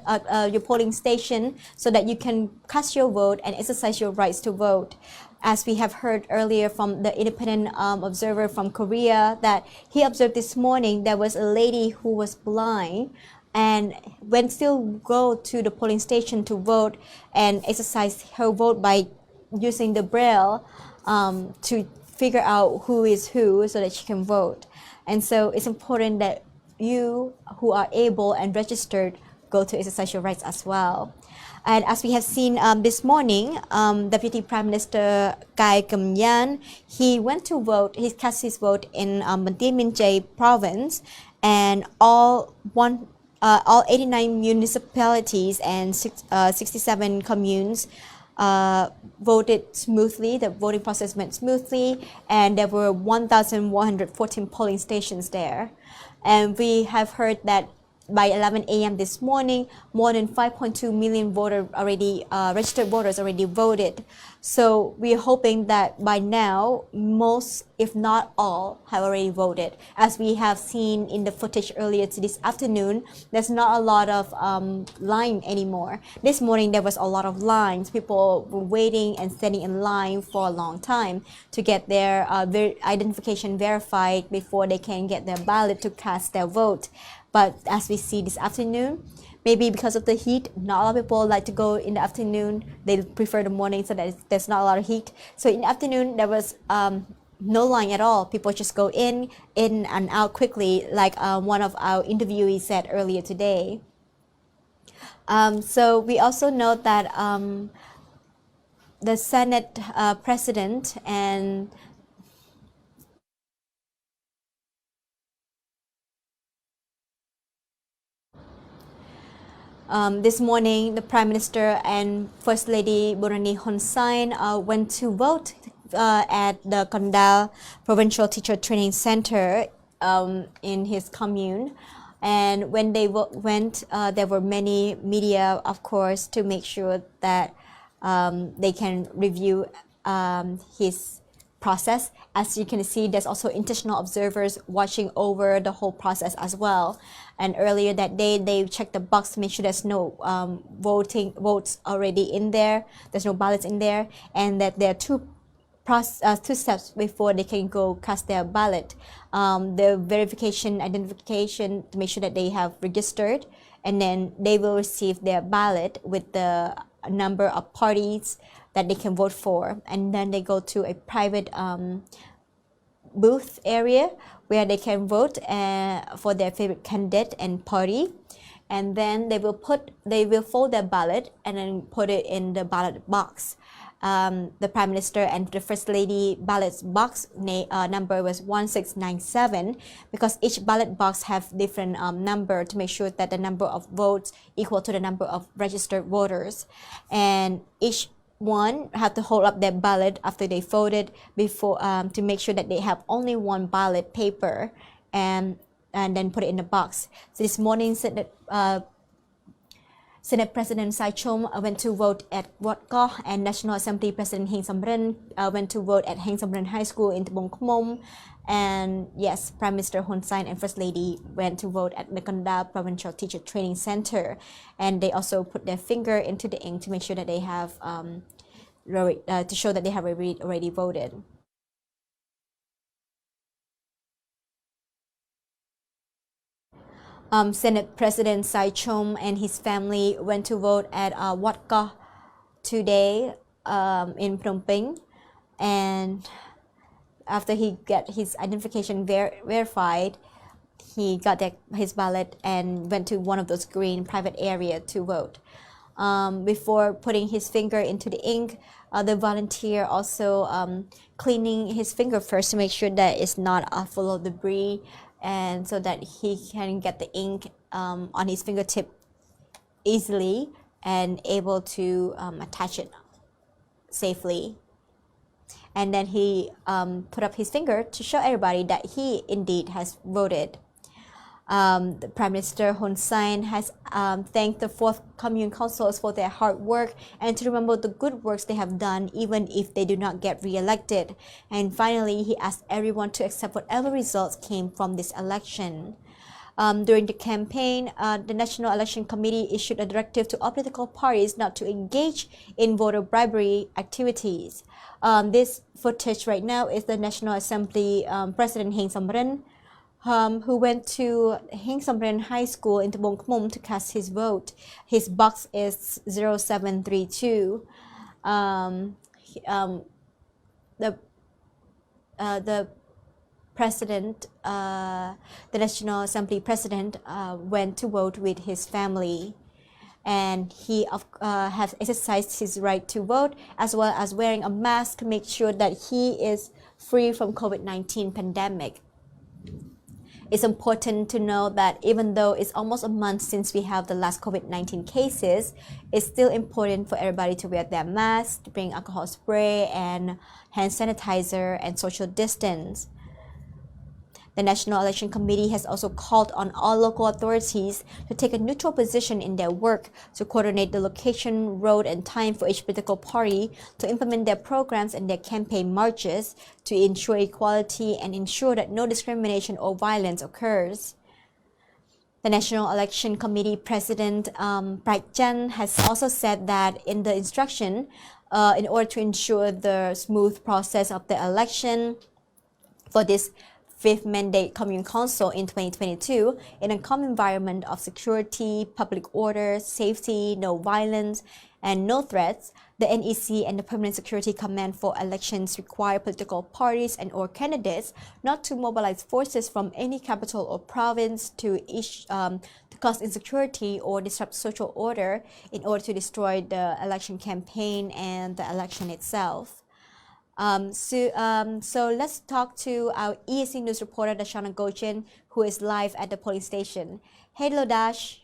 your polling station, so that you can cast your vote and exercise your rights to vote. As we have heard earlier from the independent observer from Korea, that he observed this morning there was a lady who was blind and when still go to the polling station to vote and exercise her vote by using the Braille to figure out who is who so that she can vote. And so it's important that you who are able and registered go to exercise your rights as well. And as we have seen this morning, Deputy Prime Minister Commune, he went to vote, he cast his vote in Banteay Meanchey province, and all 89 municipalities and 67 communes voted smoothly. The voting process went smoothly, and there were 1,114 polling stations there. And we have heard that by 11 a.m. this morning, more than 5.2 million registered voters already voted. So we are hoping that by now, most, if not all, have already voted. As we have seen in the footage earlier this afternoon, there's not a lot of line anymore. This morning, there was a lot of lines. People were waiting and standing in line for a long time to get their identification verified before they can get their ballot to cast their vote. But as we see this afternoon, maybe because of the heat, not a lot of people like to go in the afternoon. They prefer the morning so that there's not a lot of heat. So in the afternoon, there was no line at all. People just go in and out quickly, like one of our interviewees said earlier today. So we also note that the Senate President and this morning, the Prime Minister and First Lady Burani Honsain went to vote at the Kandal Provincial Teacher Training Center in his commune. And when they went, there were many media, of course, to make sure that they can review his process. As you can see, there's also international observers watching over the whole process as well. And earlier that day, they checked the box to make sure there's no votes already in there, there's no ballots in there, and that there are two steps before they can go cast their ballot. The verification, identification to make sure that they have registered, and then they will receive their ballot with the number of parties that they can vote for, and then they go to a private booth area where they can vote for their favorite candidate and party, and then they will fold their ballot and then put it in the ballot box. The Prime Minister and the First Lady ballot box number was 1697, because each ballot box have different number to make sure that the number of votes equal to the number of registered voters, and each one have to hold up their ballot after they voted before to make sure that they have only one ballot paper, and then put it in the box. So this morning, Senate President Sai Chom went to vote at Wat Koh, and National Assembly President Heng Samrin went to vote at Heng Samrin High School in Tabong Khmom. And yes, Prime Minister Hun Sen and First Lady went to vote at the Kanda Provincial Teacher Training Center, and they also put their finger into the ink to make sure that they have to show that they have already voted. Senate President Sai Chom and his family went to vote at Wat Koh today in Phnom Penh, and after he got his identification verified, he got his ballot and went to one of those green private area to vote. Before putting his finger into the ink, the volunteer also cleaning his finger first to make sure that it's not full of debris, and so that he can get the ink on his fingertip easily and able to attach it safely. And then he put up his finger to show everybody that he indeed has voted. The Prime Minister Hun Sen has thanked the 4th Commune Councils for their hard work and to remember the good works they have done even if they do not get re-elected. And finally, he asked everyone to accept whatever results came from this election. During the campaign, the National Election Committee issued a directive to all political parties not to engage in voter bribery activities. This footage right now is the National Assembly President Heng Samrin, who went to Heng Samrin High School in Tabong Khmom to cast his vote. His box is 0732. The president, the National Assembly president, went to vote with his family, and he has exercised his right to vote, as well as wearing a mask to make sure that he is free from COVID-19 pandemic. It's important to know that even though it's almost a month since we have the last COVID-19 cases, it's still important for everybody to wear their masks, to bring alcohol spray and hand sanitizer and social distance. The National Election Committee has also called on all local authorities to take a neutral position in their work to coordinate the location, road, and time for each political party to implement their programs and their campaign marches to ensure equality and ensure that no discrimination or violence occurs. The National Election Committee President Prajan has also said that in the instruction, in order to ensure the smooth process of the election for this fifth mandate Commune Council in 2022 in a calm environment of security, public order, safety, no violence, and no threats, the NEC and the Permanent Security Command for Elections require political parties and or candidates not to mobilize forces from any capital or province to cause insecurity or disrupt social order in order to destroy the election campaign and the election itself. So let's talk to our EAC News reporter Dashana Gochin, who is live at the polling station. Hello, Dash.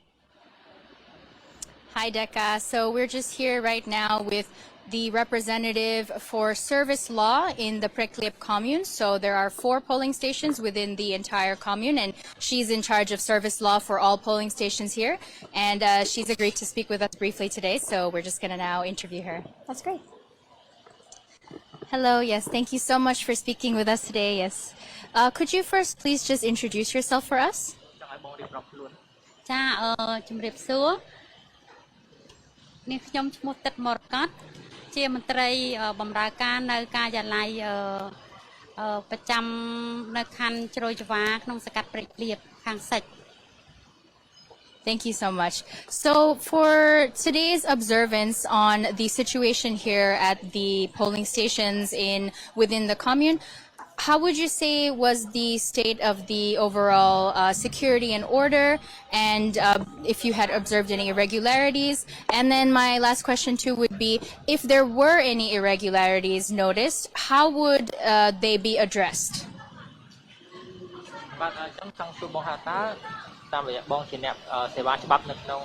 Hi, Decca. So we're just here right now with the representative for service law in the Prekliep commune. So there are 4 polling stations within the entire commune, and she's in charge of service law for all polling stations here. And she's agreed to speak with us briefly today, so we're just going to now interview her. That's great. Hello, yes, thank you so much for speaking with us today, yes. Could you first please just introduce yourself for us? ចាជំរាបសួរនេះខ្ញុំឈ្មោះទឹកមរកតជាមន្ត្រីបម្រើការនៅការិយាល័យប្រចាំនៅខណ្ឌជ្រោយចង្វាក្នុងសង្កាត់ព្រែកភ្លៀបខាងសិច Thank you so much. So for today's observance on the situation here at the polling stations within the commune, how would you say was the state of the overall security and order, and if you had observed any irregularities? And then my last question too would be, if there were any irregularities noticed, how would they be addressed? តាមរយៈបងជាអ្នកសេវាច្បាប់នៅក្នុង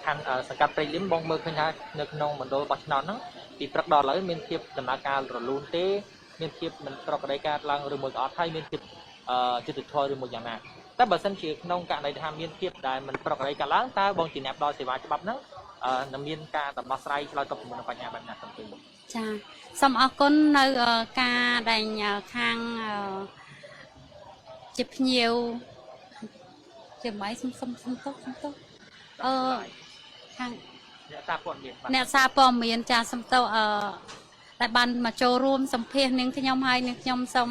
ខណ្ឌសង្កាត់ព្រៃលឹមបងមើលឃើញថានៅក្នុងមណ្ឌលបោះឆ្នោតហ្នឹងពីព្រឹកដល់ឥឡូវមានភាពដំណើរការរលូនទេមានភាពមិនប្រក្រតីការឡើងឬមួយក៏អត់ហើយមានភាពយុត្តិធម៌ឬមួយយ៉ាងណាតែបើសិនជាក្នុងករណីថាមានភាពដែលមិនប្រក្រតីការឡើងតើបងជាអ្នកផ្ដល់សេវាច្បាប់ហ្នឹងនឹងមានការដំណោះស្រាយឆ្លើយតបជាមួយនឹងបញ្ហាបែបណាទៅចាសូមអរគុណនៅការដែលខាងជាភ្ញៀវ ជាម៉ៃសុំទោសខាងអ្នកសារព័ត៌មានចាសុំទោសតែបានមកចូលរួមសម្ភាសនាងខ្ញុំហើយនាងខ្ញុំសូម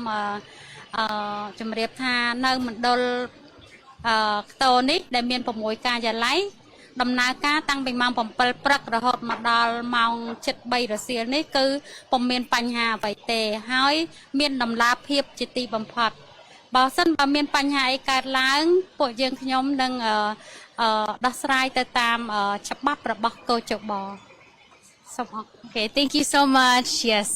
ជម្រាបថានៅមណ្ឌលខ្ទរនេះដែលមាន6ការិយាល័យដំណើរការតាំងពីម៉ោង7ព្រឹករហូតមកដល់ម៉ោង 7:03 រសៀលនេះគឺពុំមានបញ្ហាអ្វីទេហើយមានដំណាភាពជាទីបំផុត បើសិនបើមានបញ្ហាអីកើតឡើងពួកយើងខ្ញុំនឹងដោះស្រាយទៅតាមច្បាប់របស់កោជប Okay, thank you so much. Yes.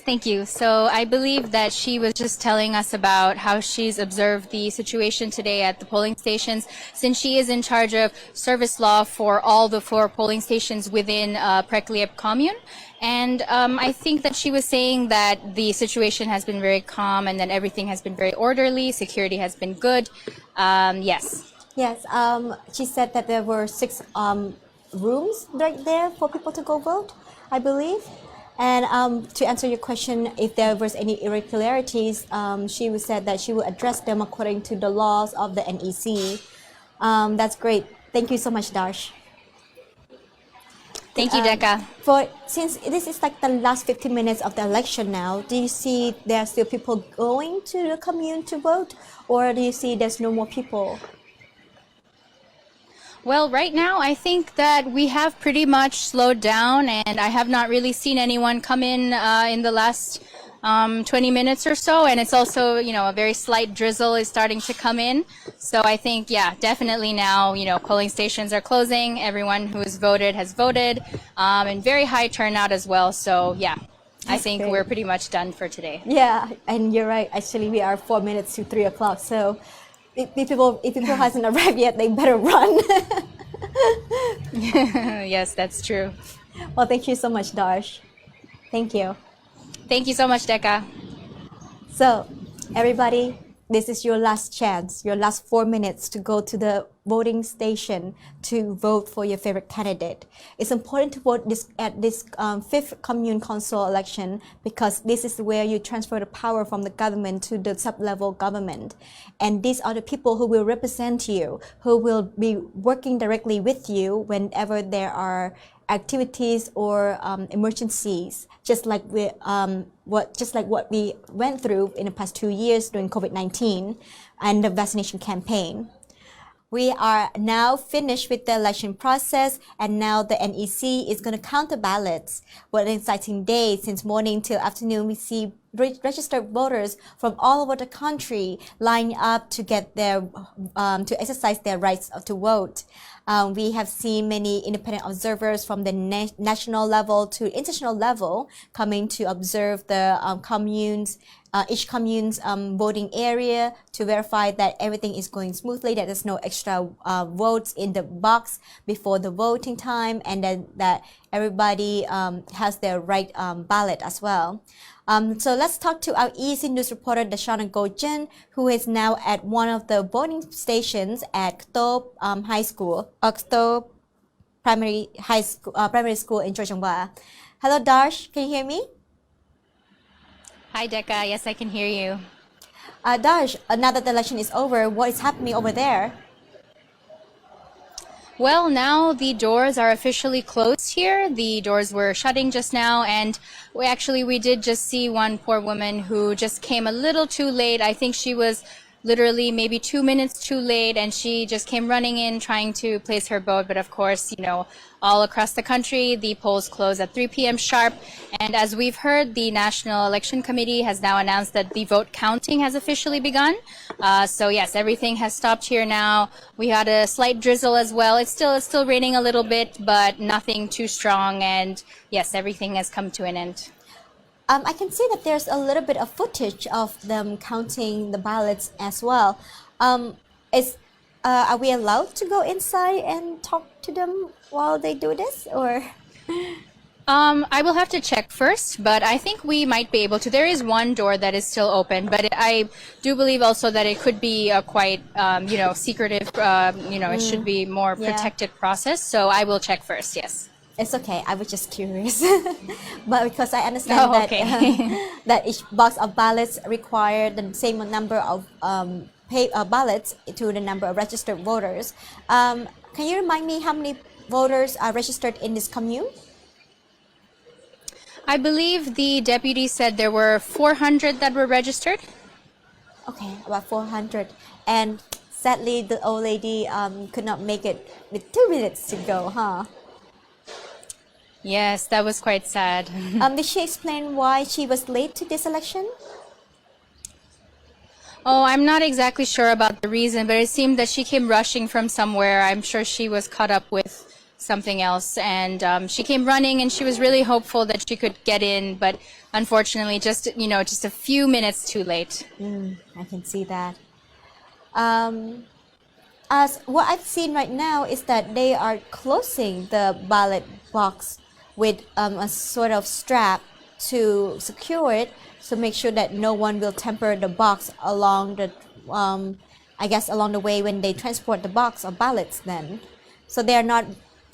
Thank you. So I believe that she was just telling us about how she's observed the situation today at the polling stations, since she is in charge of service law for all the 4 polling stations within Prekliep commune. And I think that she was saying that the situation has been very calm and that everything has been very orderly, security has been good. Yes. Yes, she said that there were 6 rooms right there for people to go vote, I believe. And to answer your question, if there was any irregularities, she said that she will address them according to the laws of the NEC. That's great. Thank you so much, Darsh. Thank you, Decca. Since this is like the last 15 minutes of the election now, do you see there are still people going to the commune to vote, or do you see there's no more people? Well, right now, I think that we have pretty much slowed down, and I have not really seen anyone come in the last 20 minutes or so. And it's also, you know, a very slight drizzle is starting to come in. So I think, yeah, definitely now, you know, polling stations are closing. Everyone who has voted, and very high turnout as well. So, yeah, I think Great. we're pretty much done for today. Yeah, and you're right. Actually, we are 4 minutes to 3 o'clock. So if people hasn't arrived yet, they better run. Yes, that's true. Well, thank you so much, Darsh. Thank you. Thank you so much, Decca. So, everybody, this is your last chance, your last 4 minutes to go to the voting station to vote for your favorite candidate. It's important to vote at this fifth Commune Council election because this is where you transfer the power from the government to the sub-level government. And these are the people who will represent you, who will be working directly with you whenever there are activities or emergencies, just like what we went through in the past 2 years during COVID-19 and the vaccination campaign. We are now finished with the election process, and now the NEC is going to count the ballots. What an exciting day! Since morning till afternoon, we see registered voters from all over the country line up to get their to exercise their rights to vote. We have seen many independent observers from the national level to international level coming to observe the each commune's voting area to verify that everything is going smoothly, that there's no extra votes in the box before the voting time, and then that everybody has their right ballot as well. So let's talk to our EAC News reporter, Dashana Gojen, who is now at one of the voting stations at Kto High School, Kto Primary School in Choi Chang-hwa. Hello, Darsh. Can you hear me? Hi, Decca. Yes, I can hear you. Darsh, now that the election is over, what is happening over there? Well, now the doors are officially closed here. The doors were shutting just now, and we did just see one poor woman who just came a little too late. I think she was literally maybe 2 minutes too late, and she just came running in trying to place her vote. But of course, all across the country, the polls close at 3 p.m. sharp. And as we've heard, the National Election Committee has now announced that the vote counting has officially begun. So yes, everything has stopped here now. We had a slight drizzle as well. It's still raining a little bit, but nothing too strong. And yes, everything has come to an end. I can see that there's a little bit of footage of them counting the ballots as well. Are we allowed to go inside and talk to them while they do this, or? I will have to check first, but I think we might be able to. There is one door that is still open, but I do believe also that it could be a quite, secretive, it should be more protected process. So I will check first, yes. It's okay. I was just curious, but because I understand that each box of ballots require the same number of ballots to the number of registered voters. Can you remind me how many voters are registered in this commune? I believe the deputy said there were 400 that were registered. Okay, about 400. And sadly, the old lady could not make it with 2 minutes to go, huh? Yes, that was quite sad. Did she explain why she was late to this election? Oh, I'm not exactly sure about the reason, but it seemed that she came rushing from somewhere. I'm sure she was caught up with something else, and she came running, and she was really hopeful that she could get in, but unfortunately, just a few minutes too late. I can see that. As what I've seen right now is that they are closing the ballot box with a sort of strap to secure it, to make sure that no one will tamper the box along the, along the way when they transport the box of ballots then. So they are not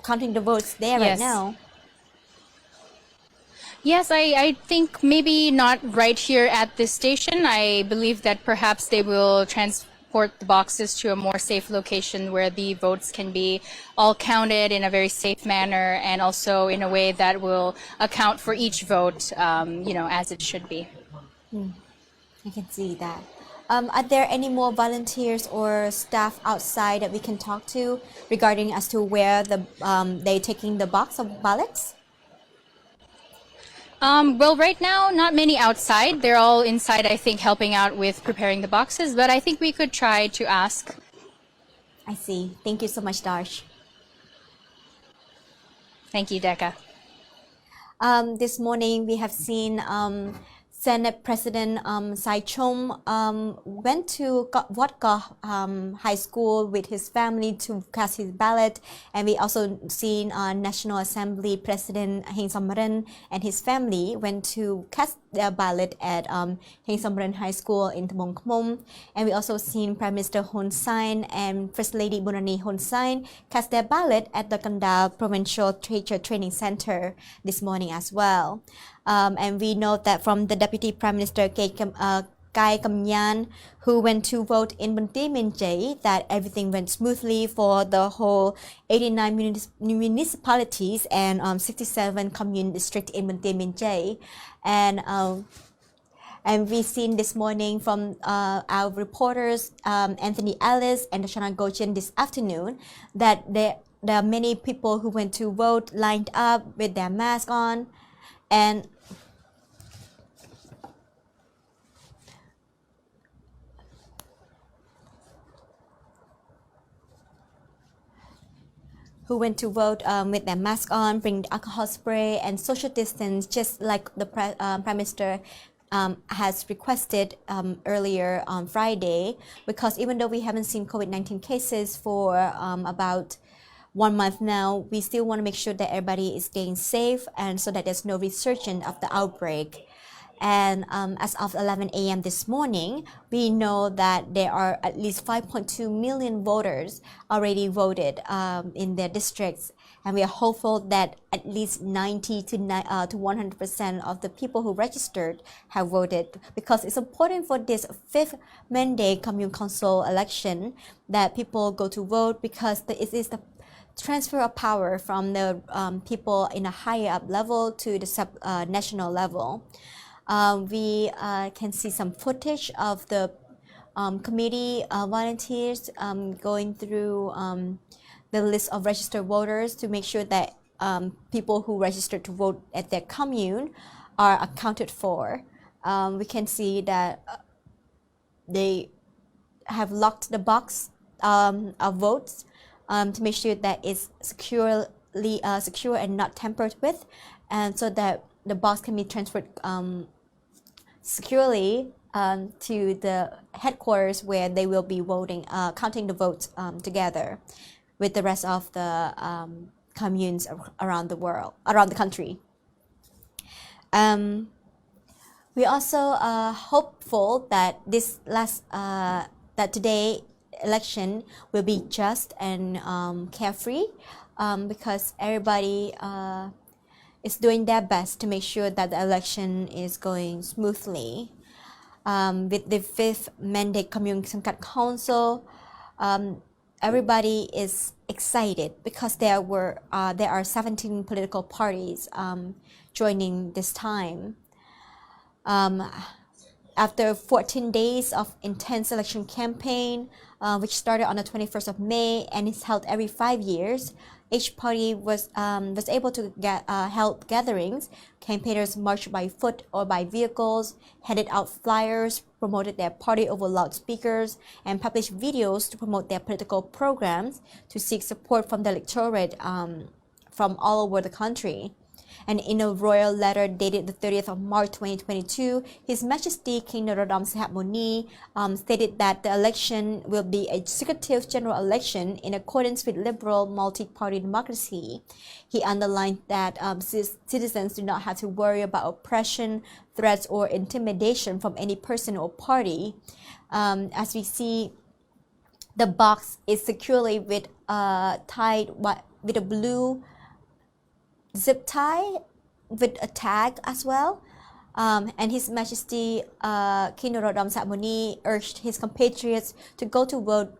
counting the votes there right now. Yes, I think maybe not right here at this station. I believe that perhaps they will transport the boxes to a more safe location where the votes can be all counted in a very safe manner, and also in a way that will account for each vote, as it should be. I can see that. Are there any more volunteers or staff outside that we can talk to regarding as to where they're taking the box of ballots? Well, right now, not many outside. They're all inside, I think, helping out with preparing the boxes, but I think we could try to ask. I see. Thank you so much, Darsh. Thank you, Decca. This morning we have seen Senate President Saichom went to Vodka High School with his family to cast his ballot, and we also seen National Assembly President Heng Samrin and his family went to cast their ballot at Heng Samrin High School in Thabong Khmum, and we also seen Prime Minister Hun Sen and First Lady Bunani Hun Sen cast their ballot at the Kanda Provincial Teacher Training Center this morning as well. And we know that from the Deputy Prime Minister Kai Commune, who went to vote in Bunti Minjay, that everything went smoothly for the whole 89 municipalities and 67 commune district in Bunti Minjay. And we've seen this morning from our reporters, Anthony Ellis and Shana Gochin this afternoon, that there are many people who went to vote lined up with their mask on, and who went to vote with their mask on, bring alcohol spray and social distance, just like the Prime Minister has requested earlier on Friday, because even though we haven't seen COVID-19 cases for about 1 month now, we still want to make sure that everybody is staying safe and so that there's no resurgence of the outbreak. And as of 11 a.m. this morning, we know that there are at least 5.2 million voters already voted in their districts. And we are hopeful that at least 90 to 100% of the people who registered have voted, because it's important for this fifth mandate Commune Council election that people go to vote, because it is the transfer of power from the people in a higher up level to the national level. We can see some footage of the committee volunteers going through the list of registered voters to make sure that people who registered to vote at their commune are accounted for. We can see that they have locked the box of votes to make sure that it's secure and not tampered with, and so that the box can be transferred securely to the headquarters where they will be voting, counting the votes together with the rest of the communes around the country. We also are hopeful that that today election will be just and carefree, because everybody is doing their best to make sure that the election is going smoothly. With the fifth mandate Commune Sangkat Council, everybody is excited because there are 17 political parties joining this time. After 14 days of intense election campaign, which started on the 21st of May and is held every 5 years, each party was able to held gatherings. Campaigners marched by foot or by vehicles, handed out flyers, promoted their party over loudspeakers, and published videos to promote their political programs to seek support from the electorate from all over the country. And in a royal letter dated the 30th of March 2022, His Majesty King Norodom Sihamoni stated that the election will be a secretive general election in accordance with liberal multi-party democracy. He underlined that citizens do not have to worry about oppression, threats, or intimidation from any person or party. As we see, the box is securely tied with a blue zip tie with a tag as well, and His Majesty King Norodom Sihamoni urged his compatriots to go to vote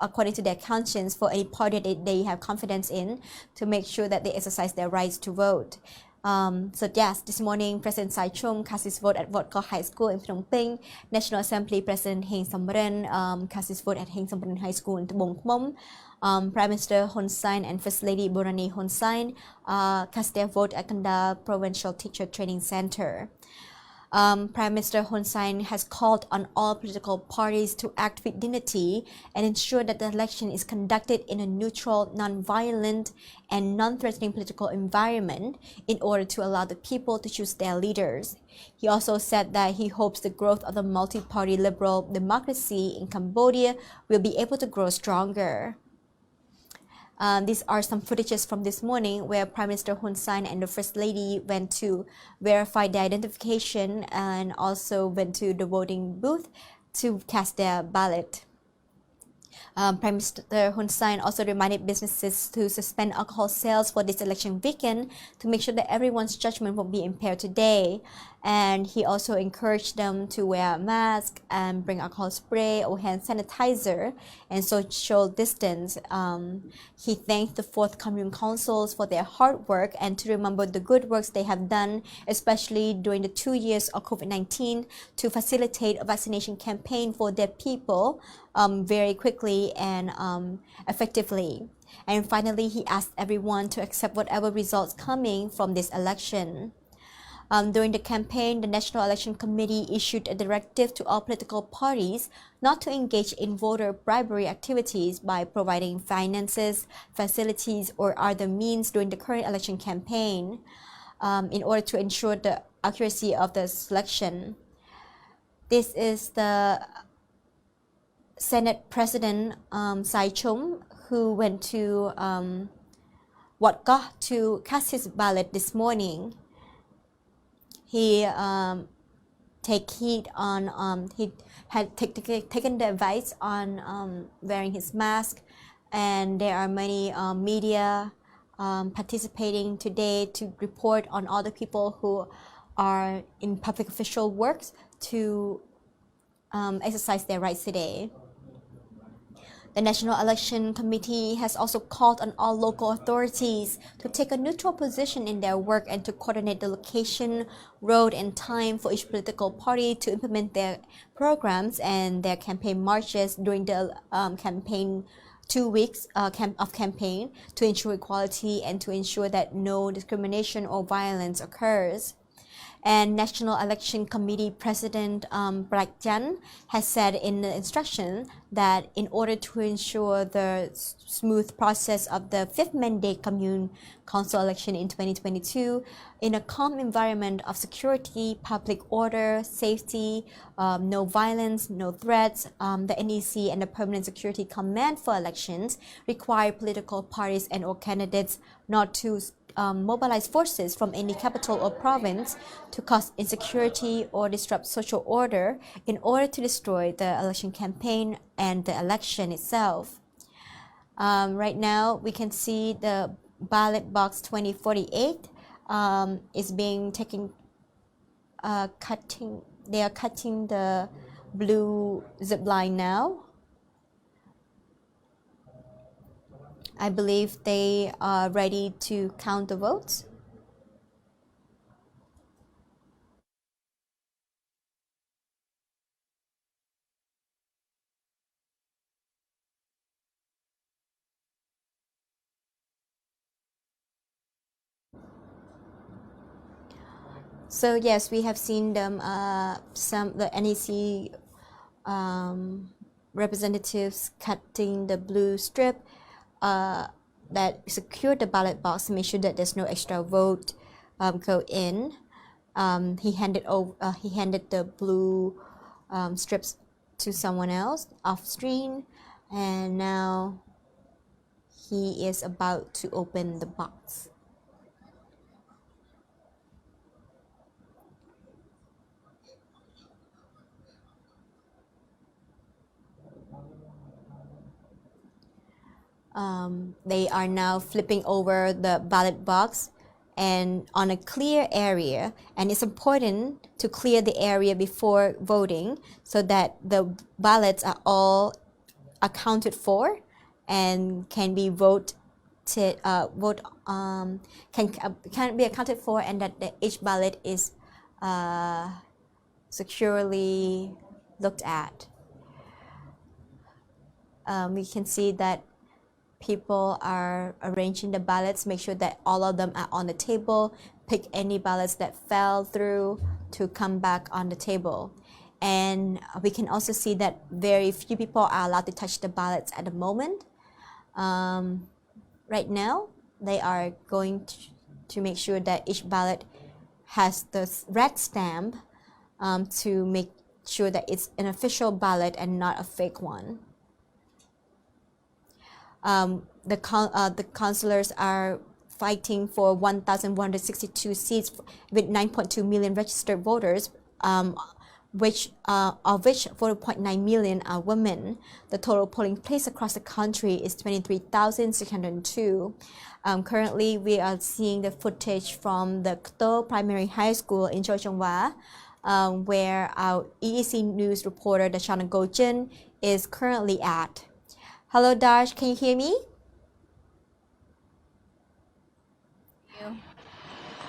according to their conscience for any party that they have confidence in, to make sure that they exercise their rights to vote. So yes, this morning President Saichom cast his vote at Vodka High School in Phnom Penh. National Assembly President Heng Samrin cast his vote at Heng Samrin High School in Thabong Khmum. Prime Minister Hun Sen and First Lady Bunani Hun Sen cast their vote at Kanda Provincial Teacher Training Center. Prime Minister Hun Sen has called on all political parties to act with dignity and ensure that the election is conducted in a neutral, non-violent, and non-threatening political environment in order to allow the people to choose their leaders. He also said that he hopes the growth of the multi-party liberal democracy in Cambodia will be able to grow stronger. These are some footages from this morning where Prime Minister Hun Sen and the First Lady went to verify their identification and also went to the voting booth to cast their ballot. Prime Minister Hun Sen also reminded businesses to suspend alcohol sales for this election weekend to make sure that everyone's judgment won't be impaired today. And he also encouraged them to wear a mask and bring alcohol spray or hand sanitizer and social distance. He thanked the fourth Commune councils for their hard work and to remember the good works they have done, especially during the 2 years of COVID-19, to facilitate a vaccination campaign for their people very quickly and effectively. And finally, he asked everyone to accept whatever results coming from this election. During the campaign, the National Election Committee issued a directive to all political parties not to engage in voter bribery activities by providing finances, facilities, or other means during the current election campaign in order to ensure the accuracy of the selection. This is the Senate President Sai Chum, who went to Wat Koh to cast his ballot this morning. He take heed on he had taken the advice on wearing his mask, and there are many media participating today to report on all the people who are in public official works to exercise their rights today. The National Election Committee has also called on all local authorities to take a neutral position in their work and to coordinate the location, road, and time for each political party to implement their programs and their campaign marches during the campaign 2 weeks of campaign to ensure equality and to ensure that no discrimination or violence occurs. And National Election Committee President Prak Chan has said in the instruction that in order to ensure the smooth process of the fifth mandate Commune Council election in 2022, in a calm environment of security, public order, safety, no violence, no threats, the NEC and the Permanent Security Command for Elections require political parties and or candidates not to mobilize forces from any capital or province to cause insecurity or disrupt social order in order to destroy the election campaign and the election itself. Right now, we can see the ballot box 2048 is being taken, they are cutting the blue zip line now. I believe they are ready to count the votes. So yes, we have seen them, the NEC representatives cutting the blue strip that secure the ballot box to make sure that there's no extra vote go in. He handed the blue strips to someone else off screen, and now he is about to open the box. They are now flipping over the ballot box and on a clear area, and it's important to clear the area before voting so that the ballots are all accounted for and can be can be accounted for, and that each ballot is securely looked at. We can see that people are arranging the ballots, make sure that all of them are on the table, pick any ballots that fell through to come back on the table. And we can also see that very few people are allowed to touch the ballots at the moment. Right now, they are going to make sure that each ballot has the red stamp to make sure that it's an official ballot and not a fake one. The councillors are fighting for 1,162 seats with 9.2 million registered voters, of which 4.9 million are women. The total polling place across the country is 23,602. Currently, we are seeing the footage from the Kto Primary High School in Choi Chong Hwa, where our EAC News reporter Dashana Gojin is currently at. Hello, Darsh, can you hear me?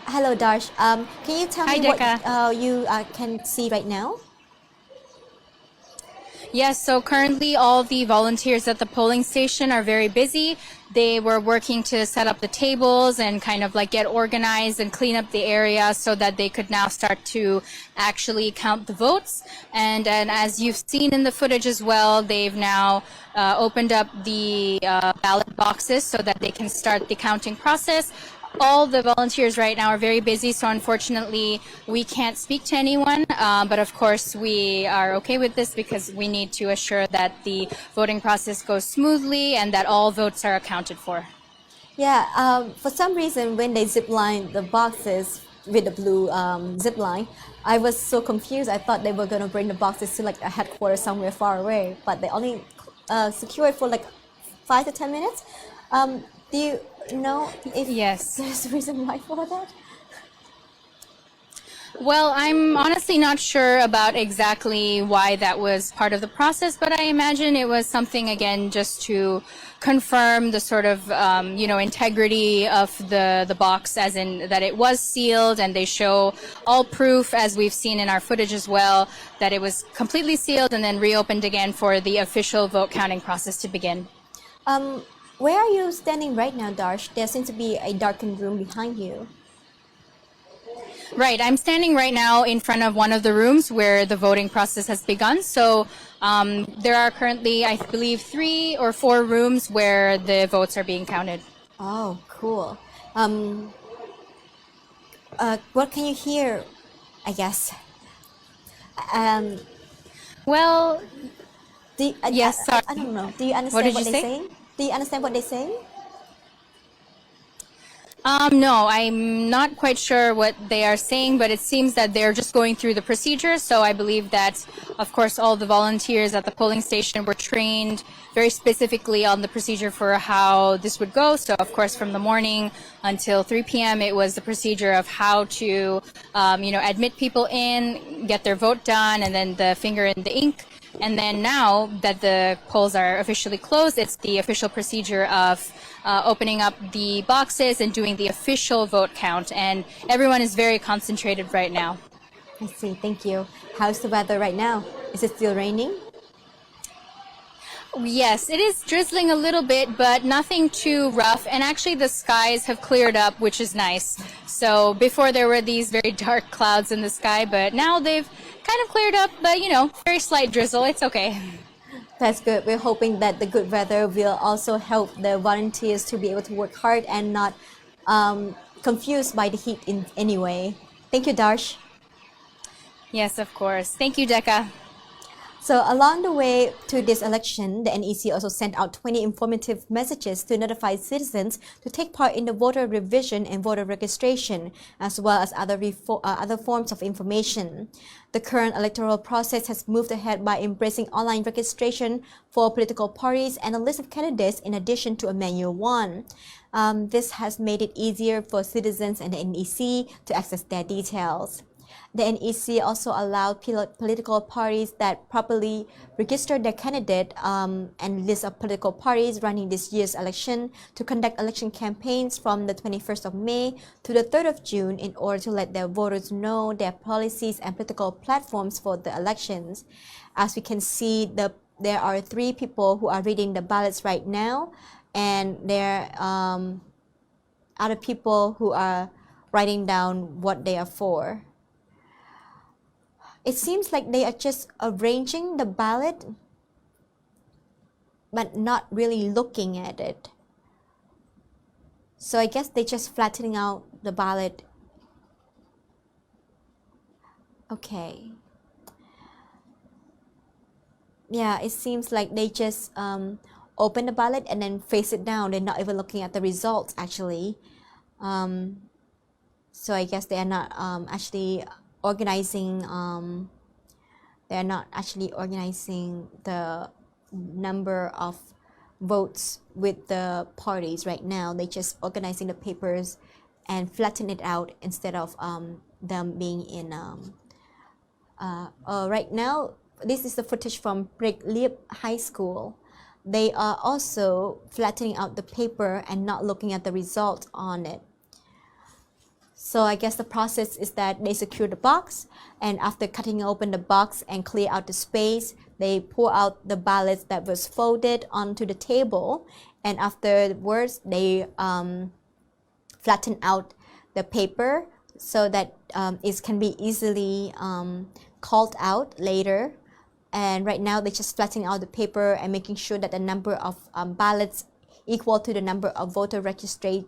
Hello, Darsh. Can you tell Hi, me Decca. what you can see right now? Yes, so currently all the volunteers at the polling station are very busy. They were working to set up the tables and kind of like get organized and clean up the area so that they could now start to actually count the votes. And as you've seen in the footage as well, they've now opened up the ballot boxes so that they can start the counting process. All the volunteers right now are very busy, so unfortunately we can't speak to anyone, but of course we are okay with this because we need to assure that the voting process goes smoothly and that all votes are accounted for. Yeah, for some reason when they zipline the boxes with the blue zip line, I was so confused. I thought they were going to bring the boxes to like a headquarters somewhere far away, but they only secure it for like 5 to 10 minutes. Do you know if Yes. there's a reason why for that? Well, I'm honestly not sure about exactly why that was part of the process, but I imagine it was something, again, just to confirm the sort of, integrity of the box, as in that it was sealed, and they show all proof, as we've seen in our footage as well, that it was completely sealed and then reopened again for the official vote counting process to begin. Where are you standing right now, Darsh? There seems to be a darkened room behind you. Right, I'm standing right now in front of one of the rooms where the voting process has begun. So there are currently, I believe, 3 or 4 rooms where the votes are being counted. Oh, cool. What can you hear, I guess? Well, yes, sorry. I don't know. Do you understand What did what you they're say? saying? Do you understand what they're saying? No, I'm not quite sure what they are saying, but it seems that they're just going through the procedure. So I believe that, of course, all the volunteers at the polling station were trained very specifically on the procedure for how this would go. So, of course, from the morning until 3 p.m., it was the procedure of how to, admit people in, get their vote done, and then the finger in the ink. And then now that the polls are officially closed, it's the official procedure of opening up the boxes and doing the official vote count. And everyone is very concentrated right now. I see. Thank you. How's the weather right now? Is it still raining? Yes, it is drizzling a little bit, but nothing too rough. And actually the skies have cleared up, which is nice. So before there were these very dark clouds in the sky, but now they've kind of cleared up, but very slight drizzle. It's okay. That's good. We're hoping that the good weather will also help the volunteers to be able to work hard and not confused by the heat in any way. Thank you, Darsh. Yes, of course. Thank you, Decca. So along the way to this election, the NEC also sent out 20 informative messages to notify citizens to take part in the voter revision and voter registration, as well as other forms of information. The current electoral process has moved ahead by embracing online registration for political parties and a list of candidates in addition to a manual one. This has made it easier for citizens and the NEC to access their details. The NEC also allowed political parties that properly registered their candidate and list of political parties running this year's election to conduct election campaigns from the 21st of May to the 3rd of June in order to let their voters know their policies and political platforms for the elections. As we can see, there are 3 people who are reading the ballots right now, and there are other people who are writing down what they are for. It seems like they are just arranging the ballot, but not really looking at it. So I guess they're just flattening out the ballot. Okay. Yeah, it seems like they just open the ballot and then face it down. They're not even looking at the results actually. So I guess they are not actually organizing. They are not actually organizing the number of votes with the parties right now. They're just organizing the papers and flatten it out instead of them being in. Right now, this is the footage from Prek Liep High School. They are also flattening out the paper and not looking at the result on it. So I guess the process is that they secure the box, and after cutting open the box and clear out the space, they pull out the ballots that was folded onto the table, and afterwards they flatten out the paper so that it can be easily called out later. And right now they're just flattening out the paper and making sure that the number of ballots equal to the number of voter registrator.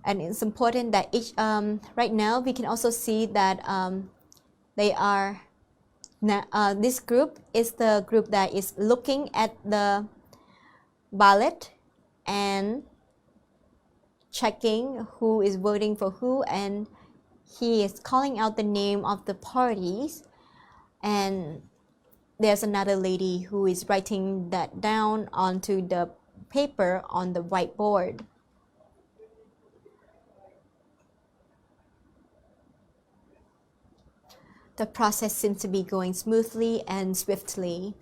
And it's important that each right now we can also see that they are this group is the group that is looking at the ballot and checking who is voting for who, and he is calling out the name of the parties, and there's another lady who is writing that down onto the paper on the whiteboard. The process seems to be going smoothly and swiftly.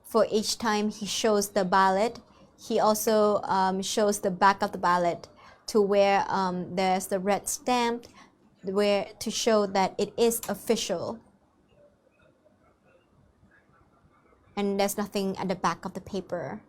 For each time he shows the ballot, he also shows the back of the ballot to where there's the red stamp where to show that it is official. And there's nothing at the back of the paper.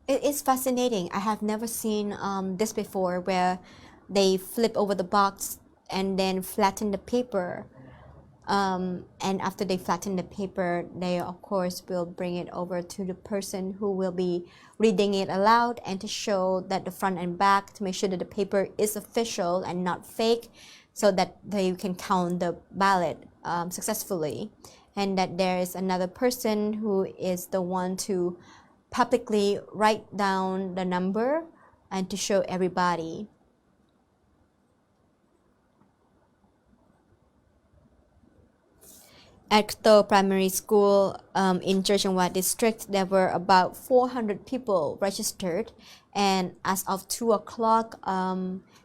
It is fascinating. I have never seen this before, where they flip over the box and then flatten the paper. And after they flatten the paper, they of course will bring it over to the person who will be reading it aloud, and to show that the front and back, to make sure that the paper is official and not fake, so that they can count the ballot successfully, and that there is another person who is the one to publicly write down the number and to show everybody. At Kto Primary School in Chorchangwa District, there were about 400 people registered, and as of 2 o'clock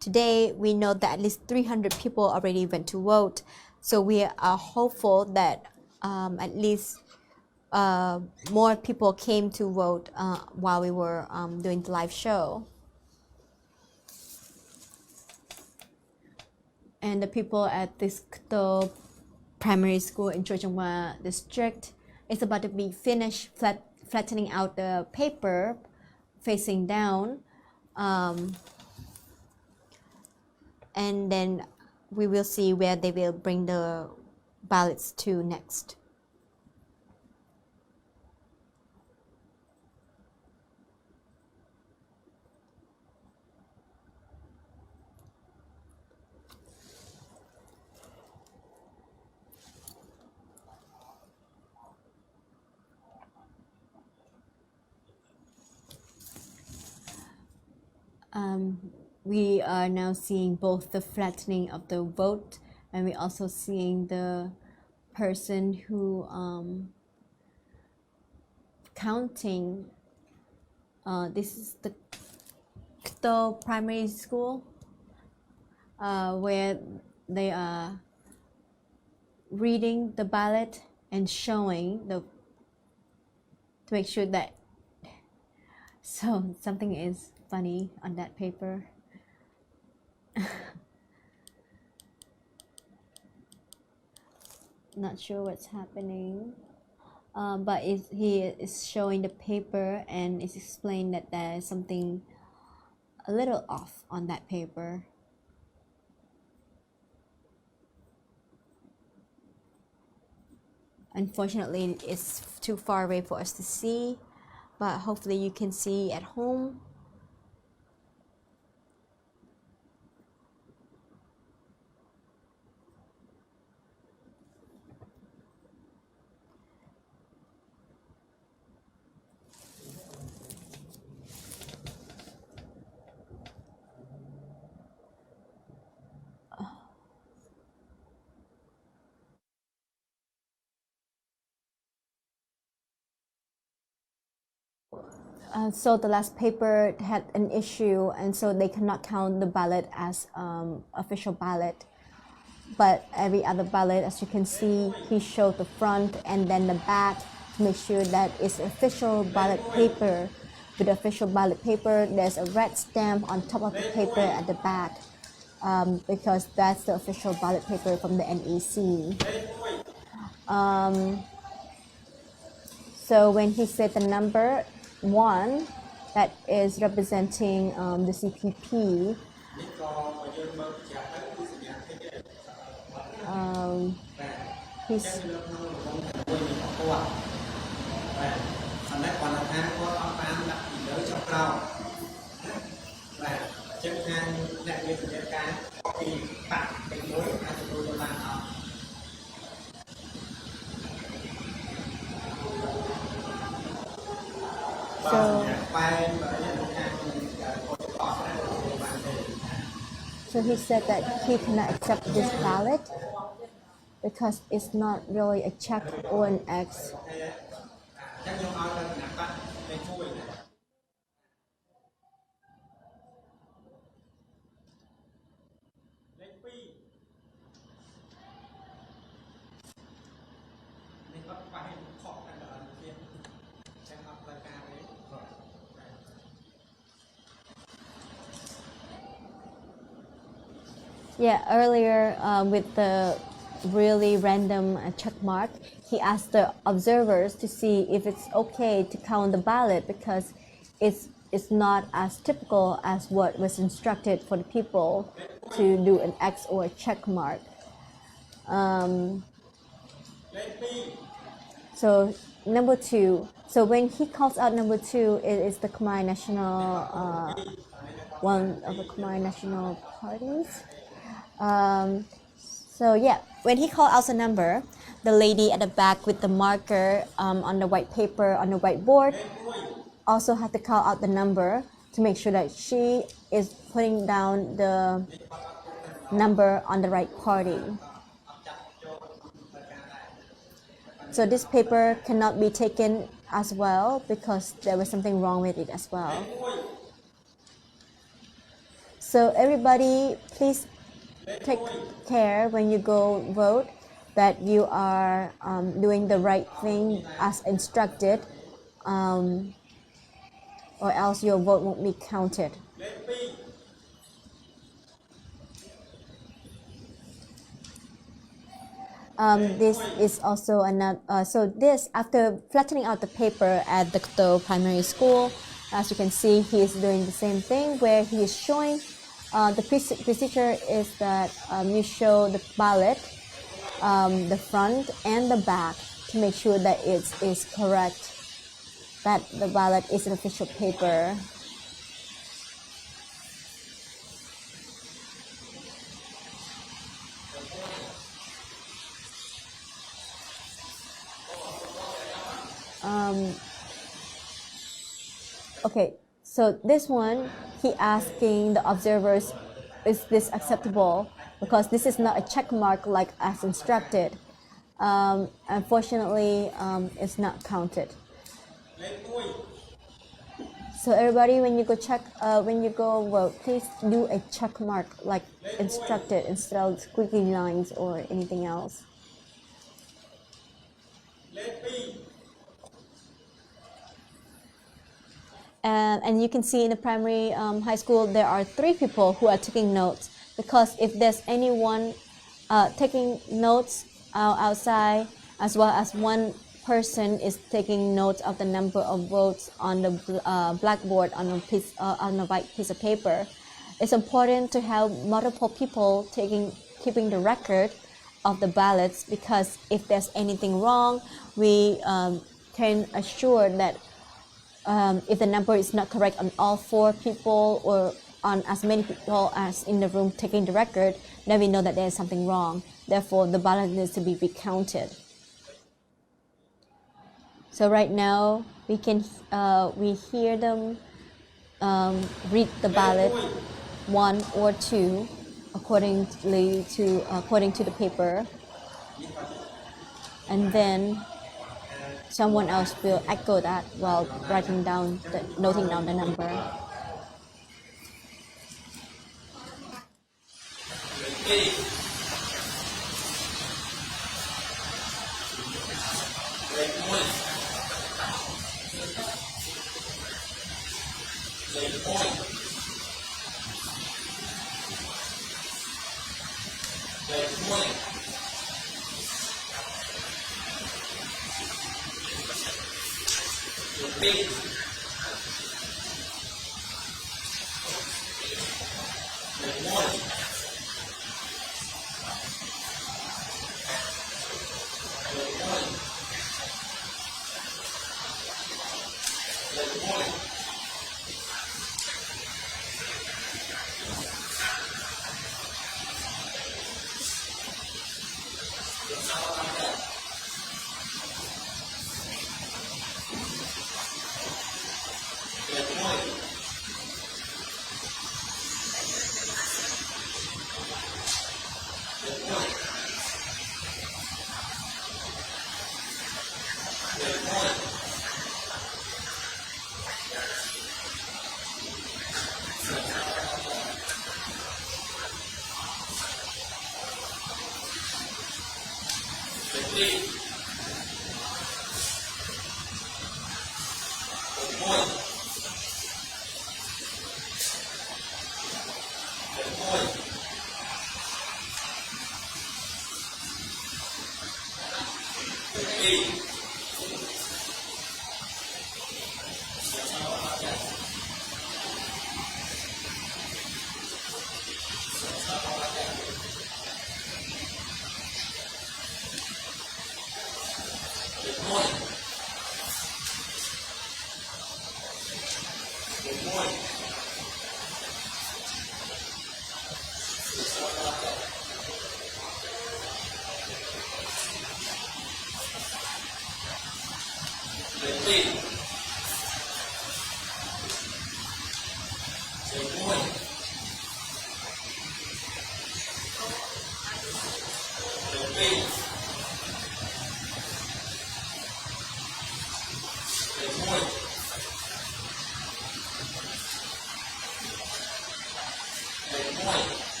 today, we know that at least 300 people already went to vote. So we are hopeful that at least more people came to vote while we were doing the live show. And the people at this Kto Primary School in Chorchangwa District is about to be finished flattening out the paper facing down, and then we will see where they will bring the ballots to next. We are now seeing both the flattening of the vote, and we're also seeing the person who counting. This is the Kto primary school where they are reading the ballot and showing the to make sure that so something is funny on that paper. Not sure what's happening, but he is showing the paper and it's explained that there is something a little off on that paper. Unfortunately, it's too far away for us to see, but hopefully you can see at home. So the last paper had an issue, and so they cannot count the ballot as official ballot. But every other ballot, as you can see, he showed the front and then the back to make sure that it's official ballot paper. With the official ballot paper, there's a red stamp on top of the paper at the back, because that's the official ballot paper from the NEC. So when he said the number 1, that is representing the CPP. He's so he said that he cannot accept this ballot because it's not really a check or an X. Yeah, earlier with the really random check mark, he asked the observers to see if it's okay to count the ballot because it's not as typical as what was instructed for the people to do an X or a check mark. So number 2. So when he calls out number 2, it is the Khmer National, one of the Khmer National parties. So yeah, when he called out the number, the lady at the back with the marker on the white paper on the whiteboard also had to call out the number to make sure that she is putting down the number on the right party. So this paper cannot be taken as well because there was something wrong with it as well. So everybody, please take care when you go vote that you are doing the right thing as instructed, or else your vote won't be counted. This is also another, so this, after flattening out the paper at the Kto primary school, as you can see, he is doing the same thing where he is showing the procedure is that you show the ballot, the front and the back to make sure that it is correct, that the ballot is an official paper. Okay, so this one, he asking the observers, is this acceptable? Because this is not a check mark like as instructed. unfortunately, it's not counted. So everybody, when you go vote, please do a check mark like instructed instead of squiggly lines or anything else. And you can see in the primary high school there are 3 people who are taking notes, because if there's anyone taking notes outside, as well as one person is taking notes of the number of votes on the blackboard on a white piece of paper, it's important to have multiple people keeping the record of the ballots, because if there's anything wrong, we can assure that if the number is not correct on all 4 people or on as many people as in the room taking the record, then we know that there is something wrong. Therefore, the ballot needs to be recounted. So right now, we hear them read the ballot 1 or 2 according to the paper, and then someone else will echo that while noting down the number.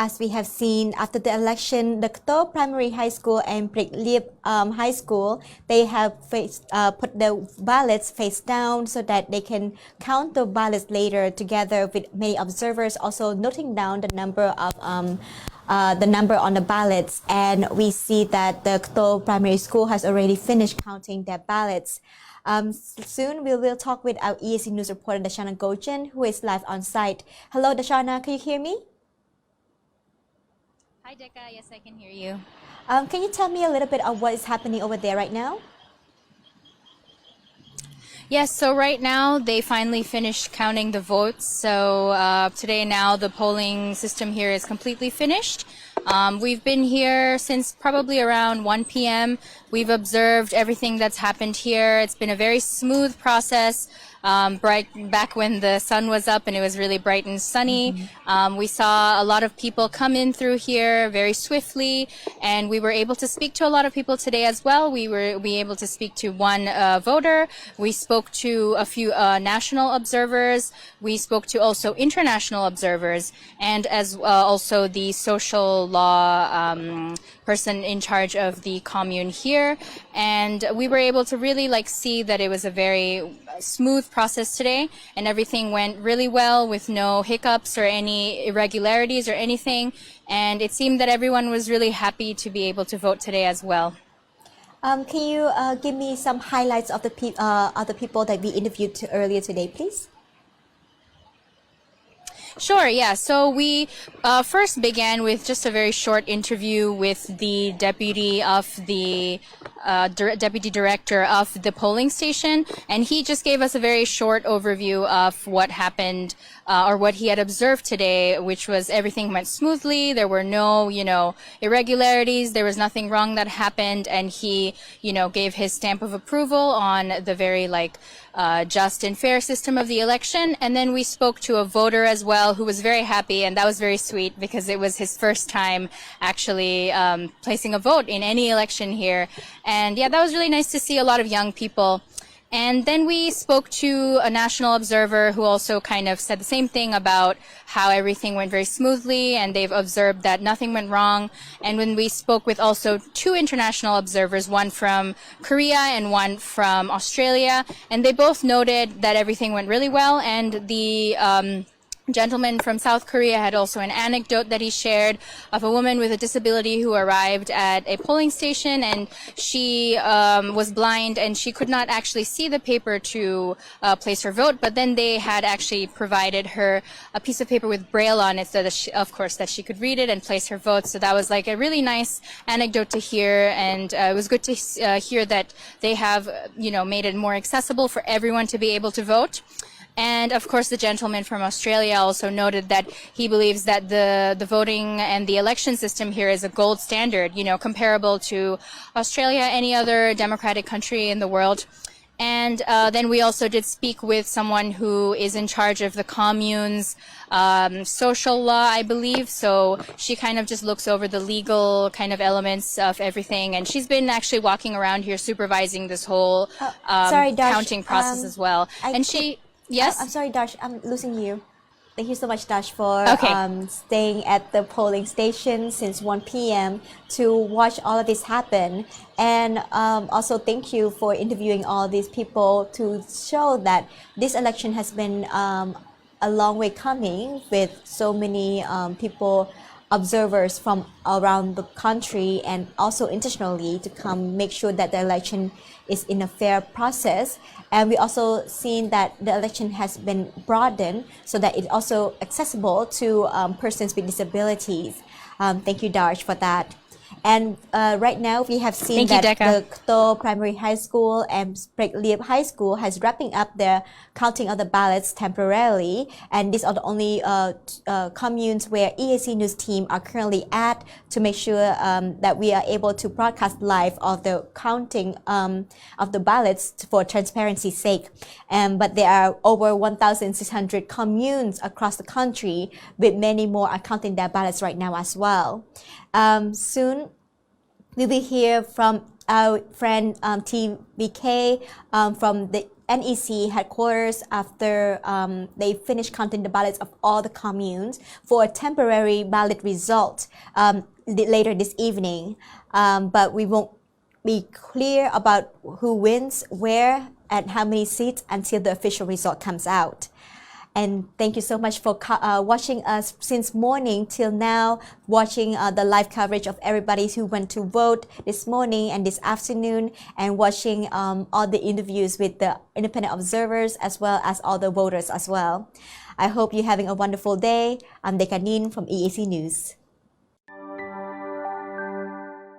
as we have seen after the election, the Kto Primary High School and Prik Liep High School, they have put the ballots face down so that they can count the ballots later together with many observers also noting down the number on the ballots. And we see that the Kto Primary School has already finished counting their ballots. Soon we will talk with our EAC News reporter Dashana Gojan, who is live on site. Hello, Dashana, can you hear me? Hi, Decca. Yes, I can hear you. Can you tell me a little bit of what is happening over there right now? Yes, so right now they finally finished counting the votes. So today now the polling system here is completely finished. We've been here since probably around 1 p.m. We've observed everything that's happened here. It's been a very smooth process. Bright back when the sun was up and it was really bright and sunny. We saw a lot of people come in through here very swiftly, and we were able to speak to a lot of people today as well. We were able to speak to one voter. We spoke to a few national observers. We spoke to also international observers, and as also the social law person in charge of the commune here. And we were able to really see that it was a very smooth process today, and everything went really well with no hiccups or any irregularities or anything. And it seemed that everyone was really happy to be able to vote today as well. Can you give me some highlights of the people that we interviewed earlier today, please? Sure, yeah. So we first began with just a very short interview with the deputy director of the polling station, and he just gave us a very short overview of what happened or what he had observed today, which was everything went smoothly. There were no, irregularities. There was nothing wrong that happened, and he, gave his stamp of approval on the very just and fair system of the election. And then we spoke to a voter as well who was very happy, and that was very sweet because it was his first time actually placing a vote in any election here. And yeah, that was really nice to see a lot of young people. And then we spoke to a national observer who also kind of said the same thing about how everything went very smoothly, and they've observed that nothing went wrong. And when we spoke with also two international observers, one from Korea and one from Australia, and they both noted that everything went really well. And the gentleman from South Korea had also an anecdote that he shared of a woman with a disability who arrived at a polling station, and she was blind and she could not actually see the paper to place her vote, but then they had actually provided her a piece of paper with braille on it so that that she could read it and place her vote. So that was a really nice anecdote to hear, and it was good to hear that they have made it more accessible for everyone to be able to vote. And of course, the gentleman from Australia also noted that he believes that the voting and the election system here is a gold standard, comparable to Australia, any other democratic country in the world. And then we also did speak with someone who is in charge of the commune's social law, I believe. So she kind of just looks over the legal kind of elements of everything. And she's been actually walking around here supervising this whole counting process as well. Yes? I'm sorry, Dash, I'm losing you. Thank you so much, Dash, for staying at the polling station since 1 p.m. to watch all of this happen. And also thank you for interviewing all these people to show that this election has been a long way coming with so many observers from around the country and also internationally to come make sure that the election is in a fair process. And we also seen that the election has been broadened so that it's also accessible to persons with disabilities. Thank you, Darsh, for that. And right now we have seen that the Kto Primary High School and Prik Liep High School has wrapping up their counting of the ballots temporarily. And these are the only communes where EAC News team are currently at to make sure that we are able to broadcast live of the counting of the ballots for transparency's sake. But there are over 1,600 communes across the country, with many more are counting their ballots right now as well. Soon we will hear from our friend TVK from the NEC headquarters after they finish counting the ballots of all the communes for a temporary ballot result later this evening. But we won't be clear about who wins, where, and how many seats until the official result comes out. And thank you so much for watching us since morning till now, watching the live coverage of everybody who went to vote this morning and this afternoon, and watching all the interviews with the independent observers as well as all the voters as well. I hope you're having a wonderful day. I'm Dekanin from EAC News.